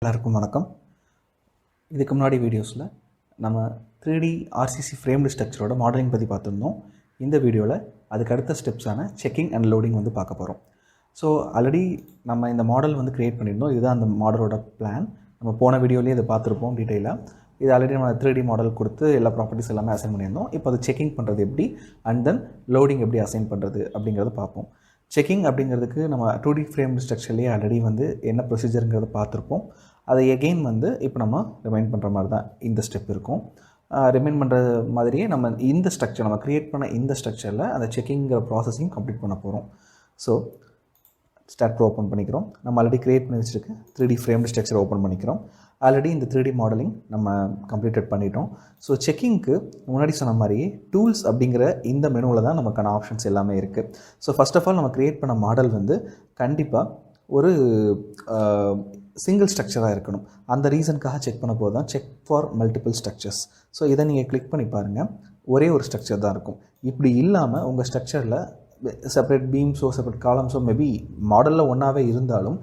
எல்லாருக்கும் வணக்கம். இதுக்கு முன்னாடி வீடியோஸில் நம்ம 3D ஆர்சிசி ஃப்ரேம்டு ஸ்ட்ரக்சரோட மாடலிங் பற்றி பார்த்துருந்தோம். இந்த வீடியோவில் அதுக்கு அடுத்த ஸ்டெப்ஸான செக்கிங் அண்ட் லோடிங் வந்து பார்க்க போகிறோம். ஸோ ஆல்ரெடி நம்ம இந்த மாடல் வந்து க்ரியேட் பண்ணியிருந்தோம். இதுதான் அந்த மாடலோட பிளான். நம்ம போன வீடியோலேயே இதை பார்த்துருப்போம் டீட்டெயிலாக. இது ஆல்ரெடி நம்ம 3D மாடல் கொடுத்து எல்லா ப்ராப்பர்ட்டிஸ் எல்லாமே அசைன் பண்ணியிருந்தோம். இப்போ அது செக்கிங் பண்ணுறது எப்படி அண்ட் தென் லோடிங் எப்படி அசைன் பண்ணுறது அப்படிங்கிறத பார்ப்போம். செக்கிங் அப்படிங்கிறதுக்கு நம்ம 2D ஃப்ரேம் ஸ்ட்ரக்சர்லேயே ஆல்ரெடி வந்து என்ன ப்ரொசீஜருங்கிறத பார்த்துருப்போம். அதை எகெயின் வந்து இப்போ நம்ம ரிமைண்ட் பண்ணுற மாதிரி தான் இந்த ஸ்டெப் இருக்கும். ரிமைண்ட் பண்ணுற மாதிரியே நம்ம இந்த ஸ்ட்ரக்சர் நம்ம க்ரியேட் பண்ண இந்த ஸ்ட்ரக்சரில் அந்த செக்கிங்கிற ப்ராசஸையும் கம்ப்ளீட் பண்ண போகிறோம். ஸோ ஸ்டார்ட் ப்ரோ ஓப்பன் பண்ணிக்கிறோம். நம்ம ஆல்ரெடி க்ரியேட் பண்ணி வச்சுருக்கு 3D ஃப்ரேம்டு ஸ்ட்ரக்சர் ஓப்பன் பண்ணிக்கிறோம். ஆல்ரெடி இந்த 3D மாடலிங் நம்ம கம்ப்ளீட்டட் பண்ணிட்டோம். ஸோ செக்கிங்க்கு முன்னாடி சொன்ன மாதிரியே டூல்ஸ் அப்படிங்கிற இந்த மெனுவில் தான் நமக்கான ஆப்ஷன்ஸ் எல்லாமே இருக்குது. ஸோ ஃபஸ்ட் ஆஃப் ஆல் நம்ம க்ரியேட் பண்ண மாடல் வந்து கண்டிப்பாக ஒரு சிங்கிள் ஸ்ட்ரக்சராக இருக்கணும். அந்த ரீசனுக்காக செக் பண்ண போது தான் check for multiple structures. So இதை நீங்கள் கிளிக் பண்ணி பாருங்கள், ஒரே ஒரு ஸ்ட்ரக்சர் தான் இருக்கும். இப்படி இல்லாமல் உங்கள் ஸ்ட்ரக்சரில் செப்பரேட் பீம்ஸோ செப்பரேட் காலம்ஸோ மேபி மாடலில் ஒன்றாவே இருந்தாலும்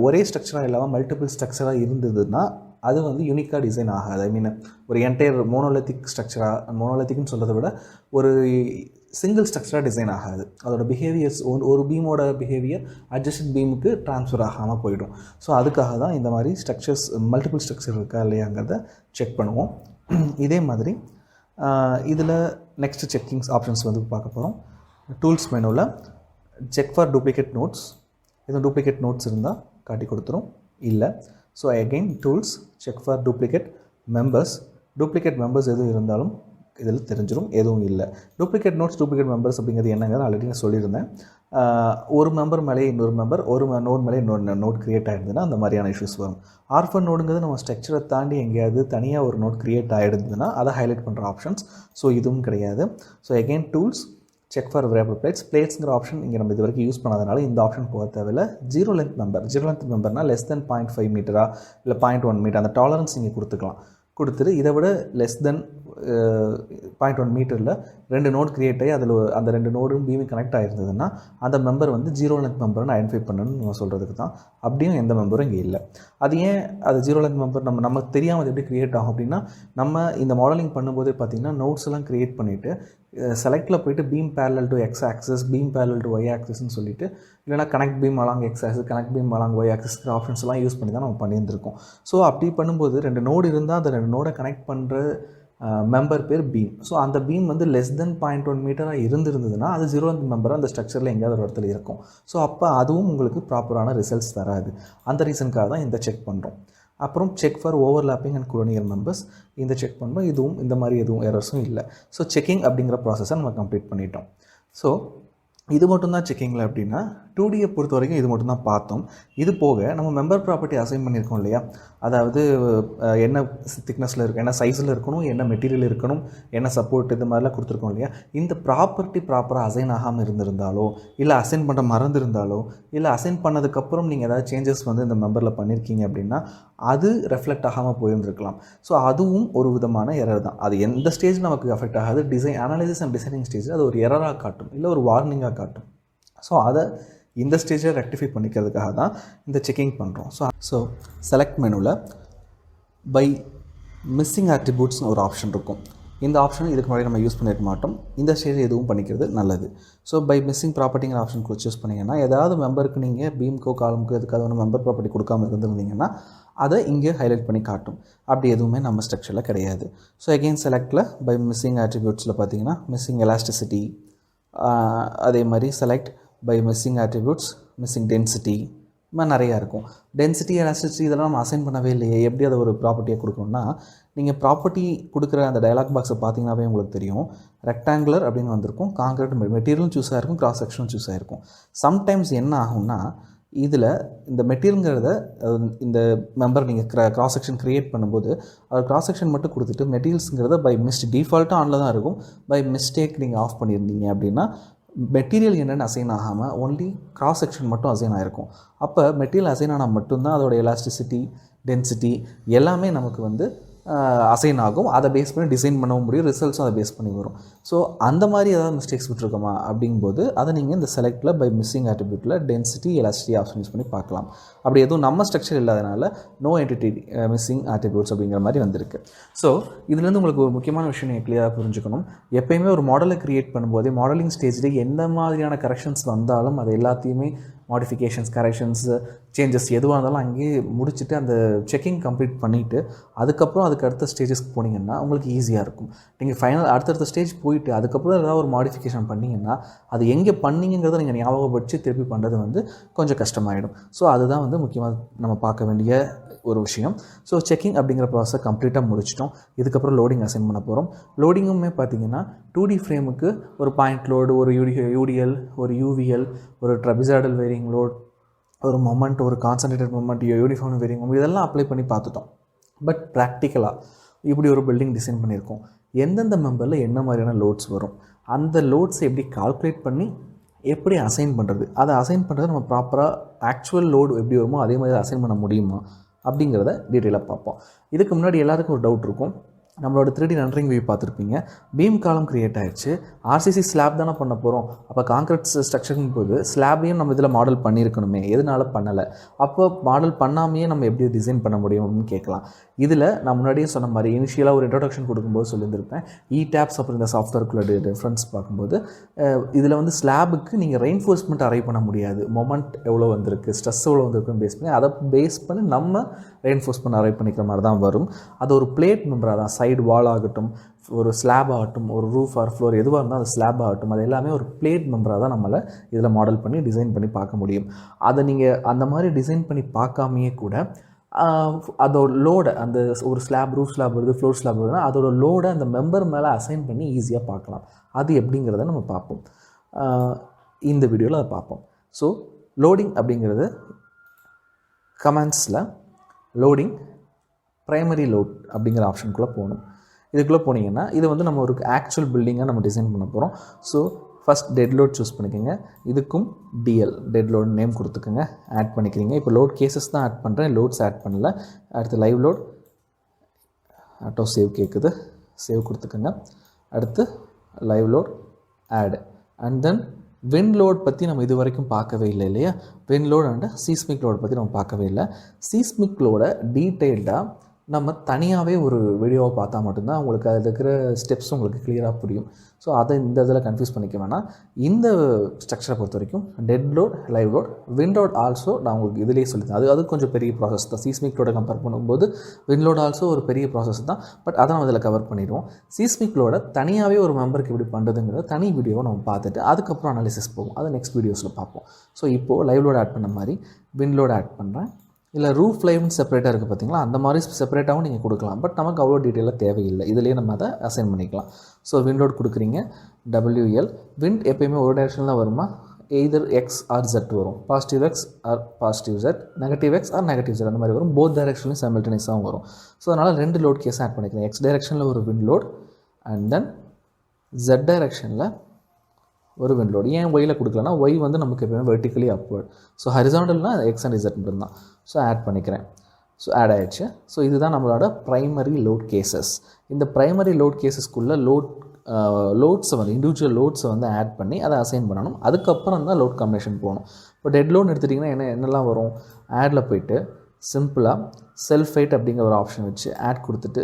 ஒரே ஸ்ட்ரக்சராக இல்லாமல் மல்டிபிள் ஸ்ட்ரக்சராக இருந்ததுன்னா அது வந்து யூனிக்காக டிசைன் ஆகாது. ஐ மீன் ஒரு என்டையர் மோனோலித்திக் ஸ்ட்ரக்சராக, மோனோலித்திக்னு சொல்கிறத விட ஒரு சிங்கிள் ஸ்ட்ரக்சராக டிசைன் ஆகாது. அதோட பிஹேவியர்ஸ் ஒரு பீமோட பிஹேவியர் அட்ஜஸ்ட் பீமுக்கு ட்ரான்ஸ்ஃபர் ஆகாமல் போயிடும். ஸோ அதுக்காக தான் இந்த மாதிரி ஸ்ட்ரக்சர்ஸ் மல்டிபிள் ஸ்ட்ரக்சர் இருக்கா இல்லையாங்கிறத செக் பண்ணுவோம். இதே மாதிரி இதில் நெக்ஸ்ட் செக்கிங்ஸ் ஆப்ஷன்ஸ் வந்து பார்க்க போகிறோம். டூல்ஸ் மெனுவில் செக் ஃபார் டூப்ளிகேட் நோட்ஸ், எதுவும் டூப்ளிகேட் நோட்ஸ் இருந்தால் காட்டி கொடுத்துரும். இல்லை so again tools check for duplicate members, duplicate members எதுவும் இருந்தாலும் இதில் தெரிஞ்சிடும். எதுவும் இல்லை. டூப்ளிகேட் நோட்ஸ் டூப்ளிகேட் மெம்பர்ஸ் அப்படிங்கிறது என்னங்கிறது ஆல்ரெடி நான் சொல்லியிருந்தேன். ஒரு மெம்பர் மேலே இன்னொரு மெம்பர், ஒரு நோட் மேலே இன்னொரு நோட் க்ரியேட் ஆகிருந்ததுன்னா அந்த மாதிரியான இஷ்யூஸ் வரும். ஆர்ஃபன் நோடுங்கிறது நம்ம ஸ்ட்ரக்சரை தாண்டி எங்கேயாவது தனியாக ஒரு நோட் க்ரியேட் ஆகிருந்ததுன்னா அதை ஹைலைட் பண்ணுற ஆப்ஷன்ஸ். ஸோ இதுவும் கிடையாது. So again tools check for variable plates, பிளேட்ஸுங்கிற ஆப்ஷன் இங்கே நம்ம இது வரைக்கும் யூஸ் பண்ணாதனால இந்த ஆப்ஷன் போக தேவையில்லை. ஜீரோ லென்த் மெம்பர்னால் லெஸ் தென் 0.5 மீட்டரா இல்லை 0.1 மீட்டர் அந்த டாலரன்ஸ் நீங்கள் கொடுத்துக்கலாம். கொடுத்துட்டு இதை விட லெஸ் தென் 0.1 மீட்டரில் 2 நோட் க்ரியேட் ஆகி அதில் அந்த 2 நோடும் பீமி கனெக்ட் ஆகிருந்ததுன்னா அந்த மெம்பர் வந்து ஜீரோ லென்த் மெம்பர்னு ஐடென்டிஃபை பண்ணணும்னு நம்ம சொல்கிறதுக்கு தான். அப்படியும் எந்த மெம்பரும் இங்கே இல்லை. அது ஏன் அது ஜீரோ லென்த் மெம்பர் நமக்கு தெரியாமல் எப்படி க்ரியேட் ஆகும் அப்படின்னா, நம்ம இந்த மாடலிங் பண்ணும்போதே பார்த்திங்கன்னா நோட்ஸ் எல்லாம் க்ரியேட் பண்ணிவிட்டு செலக்டில் போய்ட்டு beam parallel to X axis, beam parallel to Y ஆக்சஸ்ன்னு சொல்லிட்டு, இல்லைனா connect beam along X axis, connect beam along Y ஆக்சஸ்ங்கிற ஆப்ஷன்ஸ் எல்லாம் யூஸ் பண்ணி தான் நம்ம பண்ணியிருந்திருக்கோம். ஸோ அப்படி பண்ணும்போது 2 நோடு இருந்தால் அந்த 2 நோடை கனெக்ட் பண்ணுற மெம்பர் பேர் பீம். ஸோ அந்த பீம் வந்து லெஸ் தென் 0.1 மீட்டராக இருந்திருந்ததுன்னா அது ஜீரோ லென்த் மெம்பராக அந்த ஸ்ட்ரக்சரில் எங்கேயாவது ஒரு இடத்துல இருக்கும். ஸோ அப்போ அதுவும் உங்களுக்கு ப்ராப்பரான ரிசல்ட்ஸ் தராது. அந்த ரீசனுக்காக தான் இந்த செக் பண்ணுறோம். அப்புறம் check for overlapping and colonial members, இந்த செக் பண்ணுறோம். இதுவும் இந்த மாதிரி எதுவும் எரர்ஸும் இல்லை. ஸோ செக்கிங் அப்படிங்கிற ப்ராசஸை நம்ம கம்ப்ளீட் பண்ணிட்டோம். ஸோ இது மட்டும்தான் செக்கிங்கில் அப்படின்னா 2Dயை பொறுத்த வரைக்கும் இது மட்டும்தான் பார்த்தோம். இது போக நம்ம மெம்பர் ப்ராப்பர்ட்டி அசைன் பண்ணியிருக்கோம் இல்லையா, அதாவது என்ன திக்னஸில் இருக்கணும், என்ன சைஸில் இருக்கணும், என்ன மெட்டீரியல் இருக்கணும், என்ன சப்போர்ட், இது மாதிரிலாம் கொடுத்துருக்கோம் இல்லையா. இந்த ப்ராப்பர்ட்டி ப்ராப்பராக அசைன் ஆகாமல் இருந்திருந்தாலோ, இல்லை அசைன் பண்ண மறந்துருந்தாலோ, இல்லை அசைன் பண்ணதுக்கப்புறம் நீங்கள் ஏதாவது சேஞ்சஸ் வந்து இந்த மெம்பரில் பண்ணியிருக்கீங்க அப்படின்னா அது ரெஃப்ளெக்ட் ஆகாமல் போயிருந்துருக்கலாம். ஸோ அதுவும் ஒரு விதமான எரர் தான். அது எந்த ஸ்டேஜ் நமக்கு அஃபெக்ட் ஆகாது, design analysis and designing stage அது ஒரு எரராக காட்டும், இல்லை ஒரு வார்னிங்காக காட்டும். ஸோ அதை இந்த ஸ்டேஜை ரெக்டிஃபை பண்ணிக்கிறதுக்காக தான் இந்த செக்கிங் பண்ணுறோம். ஸோ செலக்ட் மெனுவில் பை மிஸ்ஸிங் ஆட்ரிபியூட்ஸ்னு ஒரு ஆப்ஷன் இருக்கும். இந்த ஆப்ஷன் இதுக்கு முன்னாடி நம்ம யூஸ் பண்ணியிருக்க மாட்டோம். இந்த ஸ்டேஜ் எதுவும் பண்ணிக்கிறது நல்லது. ஸோ பை மிஸ்ஸிங் ப்ராப்பர்ட்டிங்கிற ஆப்ஷன் சூஸ் பண்ணிங்கன்னா, ஏதாவது மெம்பருக்கு நீங்கள் பீம்க்கோ காலமுக்கோ எதுக்காவது ஒன்று மெம்பர் ப்ராப்பர்ட்டி கொடுக்காமல் இருந்திருந்தீங்கன்னா அதை இங்கே ஹைலைட் பண்ணி காட்டும். அப்படி எதுவுமே நம்ம ஸ்ட்ரக்சரில் கிடையாது. ஸோ அகெயின் செலக்டில் பை மிஸ்ஸிங் ஆட்ரிபியூட்ஸில் பார்த்தீங்கன்னா மிஸ்ஸிங் எலாஸ்டிசிட்டி, அதே மாதிரி select by missing attributes, missing density, இது மாதிரி நிறையா இருக்கும். டென்சிட்டி, எலாஸ்டிசிட்டி இதெல்லாம் நம்ம அசைன் பண்ணவே இல்லையே, எப்படி அதை ஒரு ப்ராப்பர்ட்டியை கொடுக்கணும்னா, நீங்கள் ப்ராப்பர்ட்டி கொடுக்குற அந்த டயலாக் பாக்ஸை பார்த்தீங்கன்னாவே உங்களுக்கு தெரியும். ரெக்டாங்குலர் அப்படின்னு வந்திருக்கும், கான்க்ரீட் மெட்டீரியலும் சூஸ் ஆகிருக்கும், கிராஸ் செக்ஷனும் சூஸ் ஆகிருக்கும். சம்டைம்ஸ் என்ன ஆகும்னா, இதில் இந்த மெட்டீரியலுங்கிறத இந்த மெம்பர் நீங்கள் கிராஸ் செக்ஷன் க்ரியேட் பண்ணும்போது அது கிராஸ் செக்ஷன் மட்டும் கொடுத்துட்டு மெட்டீரியல்ஸுங்கிறத பை டிஃபால்ட்டாக ஆனில் தான் இருக்கும். பை மிஸ்டேக் நீங்கள் ஆஃப் பண்ணியிருந்தீங்க அப்படின்னா மெட்டீரியல் என்னென்னு அசைன் ஆகாமல் ஒன்லி கிராஸ் செக்ஷன் மட்டும் அசைன் ஆகிருக்கும். அப்போ மெட்டீரியல் அசைன் ஆனால் மட்டும்தான் அதோட எலாஸ்டிசிட்டி, டென்சிட்டி எல்லாமே நமக்கு வந்து அசைன் ஆகும். அதை பேஸ் பண்ணி டிசைன் பண்ணவும் முடியும், ரிசல்ட்ஸும் அதை பேஸ் பண்ணி வரும். ஸோ அந்த மாதிரி ஏதாவது மிஸ்டேக்ஸ் விட்டுருக்கோமா அப்படிங்கும்போது அதை நீங்கள் இந்த செலக்டில் பை மிஸ்ஸிங் ஆட்ரிபியூட்டில் டென்சிட்டி எலாஸ்டிசிட்டி ஆப்ஷன் யூஸ் பண்ணி பார்க்கலாம். அப்படி எதுவும் நம்ம ஸ்ட்ரக்சர் இல்லாதனால நோ என்டிட்டி மிஸ்ஸிங் ஆட்ரிபியூட்ஸ் அப்படிங்கிற மாதிரி வந்திருக்கு. ஸோ இதுலேருந்து உங்களுக்கு ஒரு முக்கியமான விஷயம் நீங்கள் கிளியராக புரிஞ்சுக்கணும். எப்போயுமே ஒரு மாடலை க்ரியேட் பண்ணும்போதே மாடலிங் ஸ்டேஜில் எந்த மாதிரியான கரெக்ஷன்ஸ் வந்தாலும் அது எல்லாத்தையுமே மாடிஃபிகேஷன்ஸ், கரெக்ஷன்ஸ், சேஞ்சஸ் எதுவாக இருந்தாலும் அங்கேயே முடிச்சுட்டு அந்த செக்கிங் கம்ப்ளீட் பண்ணிவிட்டு அதுக்கப்புறம் அதுக்கு அடுத்த ஸ்டேஜஸ்க்கு போனீங்கன்னா உங்களுக்கு ஈஸியாக இருக்கும். நீங்கள் ஃபைனல் அடுத்தடுத்த ஸ்டேஜ் போயிட்டு அதுக்கப்புறம் ஏதாவது ஒரு மாடிஃபிகேஷன் பண்ணிங்கன்னா அது எங்கே பண்ணிங்கிறத நீங்கள் ஞாபகப்படுத்தி திருப்பி பண்ணுறது வந்து கொஞ்சம் கஷ்டமாயிடும். ஸோ அதுதான் வந்து முக்கியமாக நம்ம பார்க்க வேண்டிய ஒரு விஷயம். ஸோ செக்கிங் அப்படிங்கிற ப்ராசஸை கம்ப்ளீட்டாக முடிச்சிட்டோம். இதுக்கப்புறம் லோடிங் அசைன் பண்ண போகிறோம். லோடிங்குமே பார்த்திங்கன்னா 2D ஃப்ரேமுக்கு ஒரு பாயிண்ட் லோடு, ஒரு யூடிஎல், ஒரு யூவிஎல், ஒரு ட்ரெபிசாய்டல் வேரியிங் லோட், ஒரு மொமெண்ட், ஒரு concentrated moment, uniform varying moment, இதெல்லாம் அப்ளை பண்ணி பார்த்துட்டோம். பட் ப்ராக்டிக்கலாக இப்படி ஒரு பில்டிங் டிசைன் பண்ணியிருக்கோம். எந்தெந்த மெம்பரில் என்ன மாதிரியான லோட்ஸ் வரும், அந்த லோட்ஸை எப்படி கால்குலேட் பண்ணி எப்படி அசைன் பண்ணுறது, அதை அசைன் பண்ணுறது நம்ம ப்ராப்பராக ஆக்சுவல் லோடு எப்படி வருமோ அதே மாதிரி அசைன் பண்ண முடியுமா அப்படிங்கிறத டீட்டெயிலாக பார்ப்போம். இதுக்கு முன்னாடி எல்லாத்துக்கும் ஒரு டவுட் இருக்கும். நம்மளோட 3D ரெண்டரிங் வியூ பார்த்துருப்பீங்க. பீம் காலம் க்ரியேட் ஆகிடுச்சு. ஆர்சிசி ஸ்லாப் தானே பண்ண போகிறோம். அப்போ கான்க்ரீட் ஸ்ட்ரக்சரிங் போது ஸ்லாபையும் நம்ம இதில் மாடல் பண்ணியிருக்கணுமே, எதனால் பண்ணலை? அப்போ மாடல் பண்ணாமையே நம்ம எப்படி டிசைன் பண்ண முடியும் அப்படின்னு கேட்கலாம். இதில் நான் முன்னாடியே சொன்ன மாதிரி இனிஷியலாக ஒரு இன்ட்ரோடக்ஷன் கொடுக்கும்போது சொல்லியிருந்திருப்பேன். டேப்ஸ் அப்புறம் இந்த சாஃப்ட்வேர்க்குள்ள டிஃப்ரென்ஸ் பார்க்கும்போது இதில் வந்து ஸ்லாபுக்கு நீங்கள் ரெயின்ஃபோர்ஸ்மெண்ட் அரைவ் பண்ண முடியாது. மொமெண்ட் எவ்வளோ வந்திருக்கு, ஸ்ட்ரெஸ் எவ்வளோ வந்திருக்குன்னு பேஸ் பண்ணி அதை பேஸ் பண்ணி நம்ம ரெயின்ஃபோர்ஸ்மெண்ட் அரைவ் பண்ணிக்கிற மாதிரி தான் வரும். அது ஒரு பிளேட் மெம்பராக தான், சைடு வால் ஆகட்டும், ஒரு ஸ்லாப் ஆகட்டும், ஒரு ரூஃப் ஆர் ஃப்ளோர் எதுவாக இருந்தால் அது ஸ்லாப் ஆகட்டும், அது எல்லாமே ஒரு பிளேட் மெம்பராக தான் நம்மளை இதில் மாடல் பண்ணி டிசைன் பண்ணி பார்க்க முடியும். அதை நீங்கள் அந்த மாதிரி டிசைன் பண்ணி பார்க்காமையே கூட அதோட லோடை, அந்த ஒரு ஸ்லாப், ரூஃப் ஸ்லாப் வருது, ஃப்ளோர் ஸ்லாப் வருதுன்னா அதோட லோடை அந்த மெம்பர் மேலே அசைன் பண்ணி ஈஸியாக பார்க்கலாம். அது எப்படிங்கிறத நம்ம பார்ப்போம், இந்த வீடியோவில் அதை பார்ப்போம். ஸோ லோடிங் அப்படிங்கிறது கமெண்ட்ஸில் லோடிங் ப்ரைமரி லோட் அப்படிங்கிற ஆப்ஷனுக்குள்ளே போகணும். இதுக்குள்ளே போனீங்கன்னா இது வந்து நம்ம ஒரு ஆக்சுவல் பில்டிங்காக நம்ம டிசைன் பண்ண போகிறோம். So first dead load choose பண்ணிக்கோங்க. இதுக்கும் டிஎல் டெட் லோட் நேம் கொடுத்துக்கோங்க, ஆட் பண்ணிக்கிறீங்க. இப்போ லோட் கேசஸ் தான் ஆட் பண்ணுறேன், லோட்ஸ் ஆட் பண்ணல. அடுத்து லைவ் லோட், ஆட்டோ சேவ் கேட்குது, சேவ் கொடுத்துக்கோங்க. அடுத்து live load, add, and then wind load பற்றி நம்ம இது வரைக்கும் பார்க்கவே இல்லை இல்லையா? Wind load and seismic load பற்றி நம்ம பார்க்கவே இல்லை. சீஸ்மிக் லோடை டீட்டெயில்டாக நம்ம தனியாகவே ஒரு வீடியோவை பார்த்தா மட்டும்தான் உங்களுக்கு அதில் இருக்கிற ஸ்டெப்ஸ் உங்களுக்கு கிளியராக புரியும். ஸோ அதை இந்த இதில் கன்ஃபியூஸ் பண்ணிக்க வேணாம். இந்த ஸ்ட்ரக்சரை பொறுத்த வரைக்கும் dead load, live load, wind load also நான் உங்களுக்கு இதிலே சொல்லியிருந்தேன். அது கொஞ்சம் பெரிய ப்ராசஸ் தான். சீஸ்மிக் லோடை கம்பேர் பண்ணும்போது விண்ட் லோட் ஆல்சோ ஒரு பெரிய ப்ராசஸ் தான். பட் அதை நம்ம இதில் கவர் பண்ணிடுவோம். சீஸ்மிக் லோடை தனியாகவே ஒரு மெம்பருக்கு எப்படி பண்ணுறதுங்கிறத தனி வீடியோவை நம்ம பார்த்துட்டு அதுக்கப்புறம் அனாலிசிஸ் போவோம். அதை நெக்ஸ்ட் வீடியோஸில் பார்ப்போம். ஸோ இப்போது லைவ் லோட் ஆட் பண்ண மாதிரி விண்ட் லோட் ஆட் பண்ணுறேன். இல்லை ரூஃப் லைவ்னு செப்பரேட்டாக இருக்குது பார்த்தீங்களா, அந்த மாதிரி செப்பரேட்டாகவும் நீங்கள் கொடுக்கலாம். பட் நமக்கு அவ்வளோ டீட்டெயிலாக தேவையில்லை, இதிலேயே நம்ம அதை அசைன் பண்ணிக்கலாம். ஸோ விண்டோட் கொடுக்குறீங்க, WL. விண்ட் எப்போயுமே ஒரு டைரெக்ஷனில் தான் வருமா? எய்தர் எக்ஸ் ஆர் ஜெட் வரும். Positive X or positive Z, negative X or negative Z, அந்த மாதிரி வரும். போத் டைரெக்ஷன்லையும் சைமல்டேனியஸாகவும் வரும். ஸோ அதனால் 2 லோட் கேஸ் ஆட் பண்ணிக்கிறேன். எக்ஸ் டைரெக்ஷனில் ஒரு wind load and then Z டைரெக்ஷனில் ஒரு விண்ட் லோடு. ஏன் ஒயில் கொடுக்கலன்னா ஒய் வந்து நமக்கு எப்போயுமே வெர்டிக்கலி அப்வர்ட். ஸோ ஹரிசாண்டல்னால் எக்ஸ் அண்ட் இசட் மட்டும்தான். ஸோ ஆட் பண்ணிக்கிறேன். ஸோ ஆட் ஆகிடுச்சு. ஸோ இதுதான் நம்மளோட ப்ரைமரி லோட் கேசஸ். இந்த ப்ரைமரி லோட் கேசஸ்க்குள்ளே லோட்ஸை வந்து இண்டிவிஜுவல் லோட்ஸை வந்து ஆட் பண்ணி அதை அசைன் பண்ணணும். அதுக்கப்புறம் தான் லோட் காம்பினேஷன் போகணும். இப்போ டெட் லோட் எடுத்துட்டிங்கன்னா என்னெல்லாம் வரும்? ஆடில் போய்ட்டு சிம்பிளாக செல்ஃப் வெயிட் அப்படிங்கிற ஒரு ஆப்ஷன் வச்சு ஆட் கொடுத்துட்டு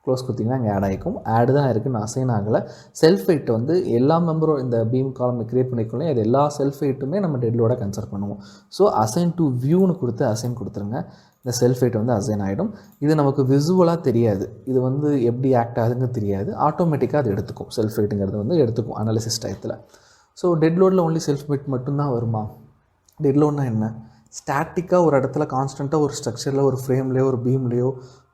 க்ளோஸ் கொடுத்திங்கன்னா இங்கே ஆட் ஆகிக்கும். ஆடு தான் இருக்குது, நான் அசைன் ஆகலை. செல்ஃப் வெயிட் வந்து எல்லா மெம்பரும் இந்த பீம் காலம் க்ரியேட் பண்ணிக்கொள்ளே அது எல்லா செல்ஃப் வெயிட்டுமே நம்ம டெட்லோட கன்சிடர் பண்ணுவோம். ஸோ அசைன் டு வியூன்னு கொடுத்து அசைன் கொடுத்துருங்க. இந்த செல்ஃப் வெயிட் வந்து அசைன் ஆகிடும். இது நமக்கு விசுவலாக தெரியாது, இது வந்து எப்படி ஆக்ட் ஆகுதுன்னு தெரியாது. ஆட்டோமேட்டிக்காக அது எடுத்துக்கும். செல்ஃப் வெயிட்டுங்கிறது வந்து எடுத்துக்கும் அனாலிசிஸ் டயத்தில். ஸோ டெட் லோடில் ஒன்லி செல்ஃப் வெயிட் மட்டும்தான் வருமா? டெட் லோட்னா என்ன? ஸ்டாட்டிக்காக ஒரு இடத்துல கான்ஸ்டண்ட்டாக ஒரு ஸ்ட்ரக்சரில், ஒரு ஃப்ரேம்லேயோ, ஒரு பீம்லேயோ,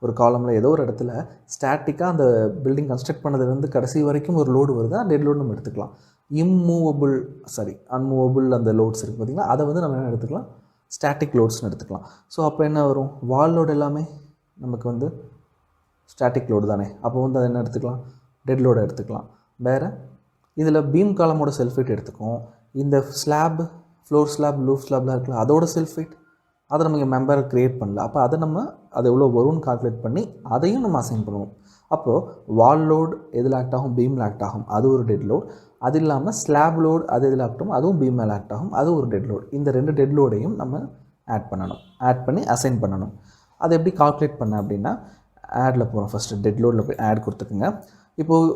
ஒரு காலமில் ஏதோ ஒரு இடத்துல ஸ்டாட்டிக்காக அந்த பில்டிங் கன்ஸ்ட்ரக்ட் பண்ணதுலேருந்து கடைசி வரைக்கும் ஒரு லோடு வருது, டெட் லோடு நம்ம எடுத்துக்கலாம். அன்மூவபிள் அந்த லோட்ஸ் இருக்குது பார்த்திங்களா, அதை வந்து நம்ம என்ன எடுத்துக்கலாம்? ஸ்டாட்டிக் லோட்ஸ்னு எடுத்துக்கலாம். ஸோ அப்போ என்ன வரும்? வால் லோடு எல்லாமே நமக்கு வந்து ஸ்டாட்டிக் லோடு தானே. அப்போ வந்து அதை என்ன எடுத்துக்கலாம்? டெட் லோடை எடுத்துக்கலாம். வேறு இதில் பீம் காலமோட செல்ஃப் வெயிட் எடுத்துக்கும். இந்த ஸ்லாப், ஃப்ளோர் ஸ்லாப், லூஃப் ஸ்லாப்லாம் இருக்குல்ல, அதோட செல்ஃப் வெயிட் அதை நம்ம இங்கே மெம்பரை க்ரியேட் பண்ணல. அப்போ அதை நம்ம அது எவ்வளோ வரும்னு கால்குலேட் பண்ணி அதையும் நம்ம அசைன் பண்ணுவோம். அப்போது வால் லோட் எதில் ஆக்ட் ஆகும், பீமில் ஆக்ட் ஆகும், அது ஒரு டெட் லோட். அது இல்லாமல் ஸ்லாப் லோட் அது எதில் ஆக்ட் ஆகும், அதுவும் பீம் மேலே ஆக்ட் ஆகும், அது ஒரு டெட் லோட். இந்த 2 டெட் லோடையும் நம்ம ஆட் பண்ணி அசைன் பண்ணணும். அதை எப்படி கால்குலேட் பண்ண அப்படின்னா ஆடில் போகிறோம். ஃபஸ்ட்டு டெட் லோடில் போய் ஆட் கொடுத்துக்குங்க. இப்போது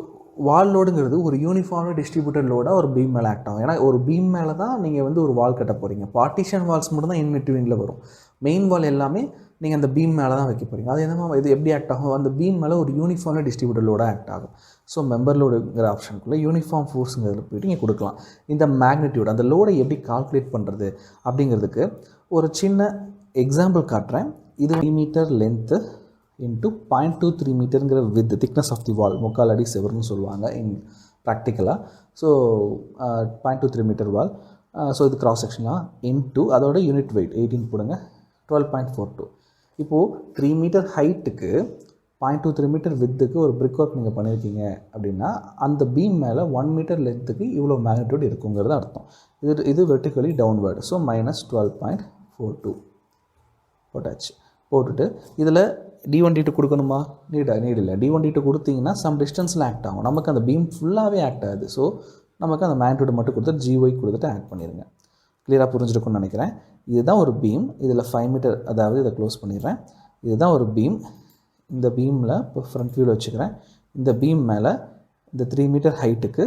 வால் லோடுங்கிறது ஒரு யூனிஃபார்ம்லி டிஸ்ட்ரிபியூட்டட் லோடாக ஒரு பீம் மேலே ஆக்ட் ஆகும். ஏன்னா ஒரு பீம் மேலே தான் நீங்கள் வந்து ஒரு வால் கட்ட போகிறீங்க. பார்ட்டிஷன் வால்ஸ் மட்டும் தான் இன்பிட்வீனில் வரும். மெயின் வால் எல்லாமே நீங்கள் அந்த பீம் மேலே தான் வைக்க போகிறீங்க. அது என்னமோ இது எப்படி ஆக்ட் ஆகும், அந்த பீம் மேலே ஒரு யூனிஃபார்ம்லி டிஸ்ட்ரிபியூட்டட் லோடாக ஆக்ட் ஆகும். ஸோ மெம்பர் லோடுங்கிற ஆப்ஷனுக்குள்ளே யூனிஃபார்ம் ஃபோர்ஸுங்கிறதுல போய்ட்டு நீங்கள் கொடுக்கலாம். இந்த மேக்னிடியூட் அந்த லோடை எப்படி கால்குலேட் பண்ணுறது அப்படிங்கிறதுக்கு ஒரு சின்ன எக்ஸாம்பிள் காட்டுறேன். இது 3 மீட்டர் லென்த்து இன்ட்டு 0.23 மீட்டருங்கிற with thickness of the wall, 3/4 அடி செவர்னு சொல்லுவாங்க இன் ப்ராக்டிக்கலாக. So 0.23 metre wall. ஸோ இது கிராஸ் செக்ஷனாக இன்ட்டு அதோட யூனிட் வெயிட் 18 போடுங்க, 12.42. இப்போது 3 மீட்டர் ஹைட்டுக்கு 0.23 மீட்டர் வித்துக்கு ஒரு பிரிக் ஒர்க் நீங்கள் பண்ணியிருக்கீங்க அப்படின்னா அந்த பீம் மேலே 1 மீட்டர் லென்த்துக்கு இவ்வளோ மேக்னிடியூட் இருக்குங்கிறது அர்த்தம். இது வெர்டிகலி டவுன்வர்டு. ஸோ -12.42 போட்டாச்சு. போட்டுட்டு இதில் D1 D2 கொடுக்கணுமா, நீட் இல்லை. D1 D2 கொடுத்தீங்கன்னா சம் டிஸ்டன்ஸில் ஆக்ட் ஆகும். நமக்கு அந்த பீம் ஃபுல்லாகவே ஆக்ட் ஆகுது. ஸோ நமக்கு அந்த மேக்னிடியூட் மட்டும் கொடுத்து GY கொடுத்துட்டு ஆட் பண்ணிடுங்க. கிளியராக புரிஞ்சிருக்குன்னு நினைக்கிறேன். இதுதான் ஒரு பீம். இதில் 5 மீட்டர், அதாவது இதை க்ளோஸ் பண்ணிடுறேன். இதுதான் ஒரு பீம். இந்த பீமில் இப்போ ஃப்ரண்ட் வியூவில் வச்சுக்கிறேன். இந்த பீம் மேலே இந்த 3 மீட்டர் ஹைட்டுக்கு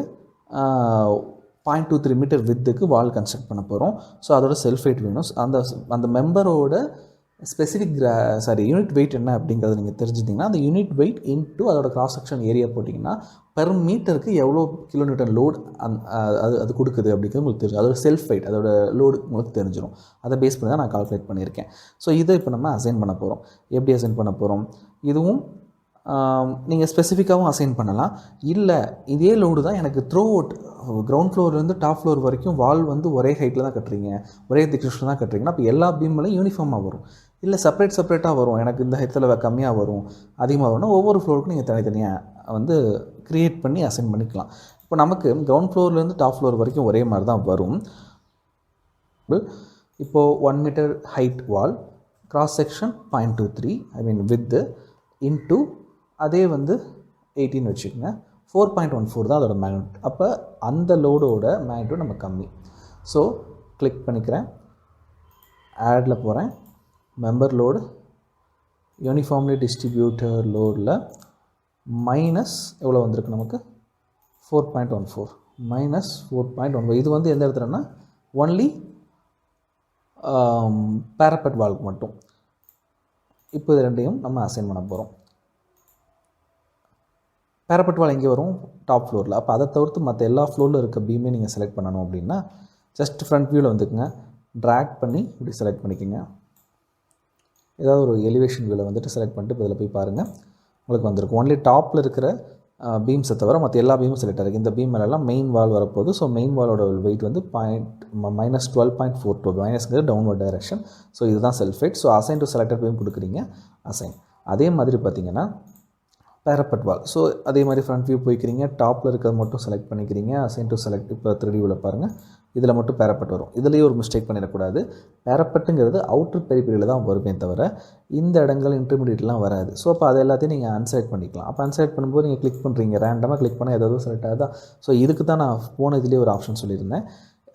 0.23 மீட்டர் வித்துக்கு வால் கன்ஸ்ட்ரக்ட் பண்ண போகிறோம். ஸோ அதோட செல்ஃப் வெயிட் வேணும். அந்த மெம்பரோட ஸ்பெசிஃபிக் யூனிட் வெயிட் என்ன அப்படிங்கிறது நீங்கள் தெரிஞ்சுட்டிங்கன்னா அந்த யூனிட் வெயிட் இன்ட்டு அதோட கிராஸ் செக்ஷன் ஏரியா போட்டிங்கன்னா பெர் மீட்டருக்கு எவ்வளோ கிலோமீட்டர் லோடு அது கொடுக்குது அப்படிங்கிறது உங்களுக்கு தெரியும். அதோட செல்ஃப் வெயிட், அதோட லோடு உங்களுக்கு தெரிஞ்சிடும். அதை பேஸ் பண்ணி தான் நான் கால்குலேட் பண்ணியிருக்கேன். ஸோ இதை இப்போ நம்ம அசைன் பண்ண போகிறோம். எப்படி அசைன் பண்ண போகிறோம், இதுவும் நீங்கள் ஸ்பெசிஃபிக்காகவும் அசைன் பண்ணலாம். இல்லை இதே லோடு தான் எனக்கு த்ரோ அவுட் கிரவுண்ட் ஃப்ளோர்லேருந்து டாப் ஃப்ளோர் வரைக்கும் வால் வந்து ஒரே ஹைட்டில் தான் கட்டுறீங்க, ஒரே திக்னஸில் தான் கட்டுறீங்கன்னா அப்போ எல்லா பீம்லையும் யூனிஃபார்மாக வரும். இல்லை செப்பரேட்டாக வரும், எனக்கு இந்த ஹைட்டில் கம்மியாக வரும், அதிகமாக வரும்னா ஒவ்வொரு ஃப்ளோருக்கும் நீங்கள் தனித்தனியாக வந்து க்ரியேட் பண்ணி அசைன் பண்ணிக்கலாம். இப்போ நமக்கு கிரவுண்ட் ஃப்ளோர்லேருந்து டாப் ஃப்ளோர் வரைக்கும் ஒரே மாதிரி தான் வரும். இப்போது 1 metre height wall, cross section 0.23 with into அதே வந்து 18 வச்சுக்கோங்க, 4.14 தான் அதோட மேக்னிட்யூட். அப்போ அந்த லோடோட மேக்னிட்யூட் நம்ம கம்மி. ஸோ கிளிக் பண்ணிக்கிறேன், ஆடில் போகிறேன், மெம்பர் லோடு யூனிஃபார்ம்லி டிஸ்ட்ரிபியூட்டர் லோடில் மைனஸ் எவ்வளோ வந்திருக்கு நமக்கு 4.14 -4.15. இது வந்து எந்த இடத்துலன்னா ஒன்லி பேரப்பட் வால்க்கு மட்டும். இப்போ இது ரெண்டையும் நம்ம அசைன் பண்ண போகிறோம். பேரப்பட் வால் எங்கே வரும், டாப் ஃப்ளோரில். அப்போ அதை தவிர்த்து மற்ற எல்லா ஃப்ளோரில் இருக்க பீமே நீங்கள் செலக்ட் பண்ணணும் அப்படின்னா ஜஸ்ட் ஃப்ரண்ட் வியூவில் வந்துக்குங்க, ட்ராக் பண்ணி இப்படி செலக்ட் பண்ணிக்கோங்க. ஏதாவது ஒரு எலிவேஷன் வியூவில் வந்துட்டு செலக்ட் பண்ணிட்டு இப்போ இதில் போய் பாருங்கள், உங்களுக்கு வந்திருக்கும். ஒன்லி டாப்பில் இருக்கிற பீம்ஸை தவிர மற்ற எல்லா பீமும் செலக்ட் ஆகிருக்கு. இந்த பீம் மேலெல்லாம் மெயின் வால் வரப்போகுது. ஸோ மெயின் வாலோட வெயிட் வந்து -12.42, மைனஸ்ங்கிறது டவுன்வர்ட் டைரக்ஷன். ஸோ இதுதான் self weight. So assign to selected beam கொடுக்குறீங்க, அசைன். அதே மாதிரி பார்த்தீங்கன்னா பேரப்பட் வால், ஸோ அதே மாதிரி ஃப்ரண்ட் வியூ போய்க்கிறீங்க, டாப்பில் இருக்கிறது மட்டும் செலக்ட் பண்ணிக்கிறீங்க, அசைன் டு செலக்ட். இப்போ 3D வியூவில் பாருங்கள், இதில் மட்டும் பேரப்பட் வரும். இதுலேயே ஒரு மிஸ்டேக் பண்ணிடக்கூடாது. பேரப்பட்டுங்கிறது அவுட்டர் பெரிஃபெரியில் தான் வருமே தவிர இந்த இடங்கள் இன்டர்மீடியட்லாம் வராது. ஸோ அப்போ அது எல்லாத்தையும் நீங்கள் அன்செலக்ட் பண்ணிக்கலாம். அப்போ அன்செலக்ட் பண்ணும்போது நீங்கள் கிளிக் பண்ணுறீங்க, ரேண்டமாக கிளிக் பண்ணால் ஏதாவது செலக்ட் ஆகுதா. ஸோ இதுக்கு தான் நான் போன இதுலேயே ஒரு ஆப்ஷன் சொல்லியிருந்தேன்.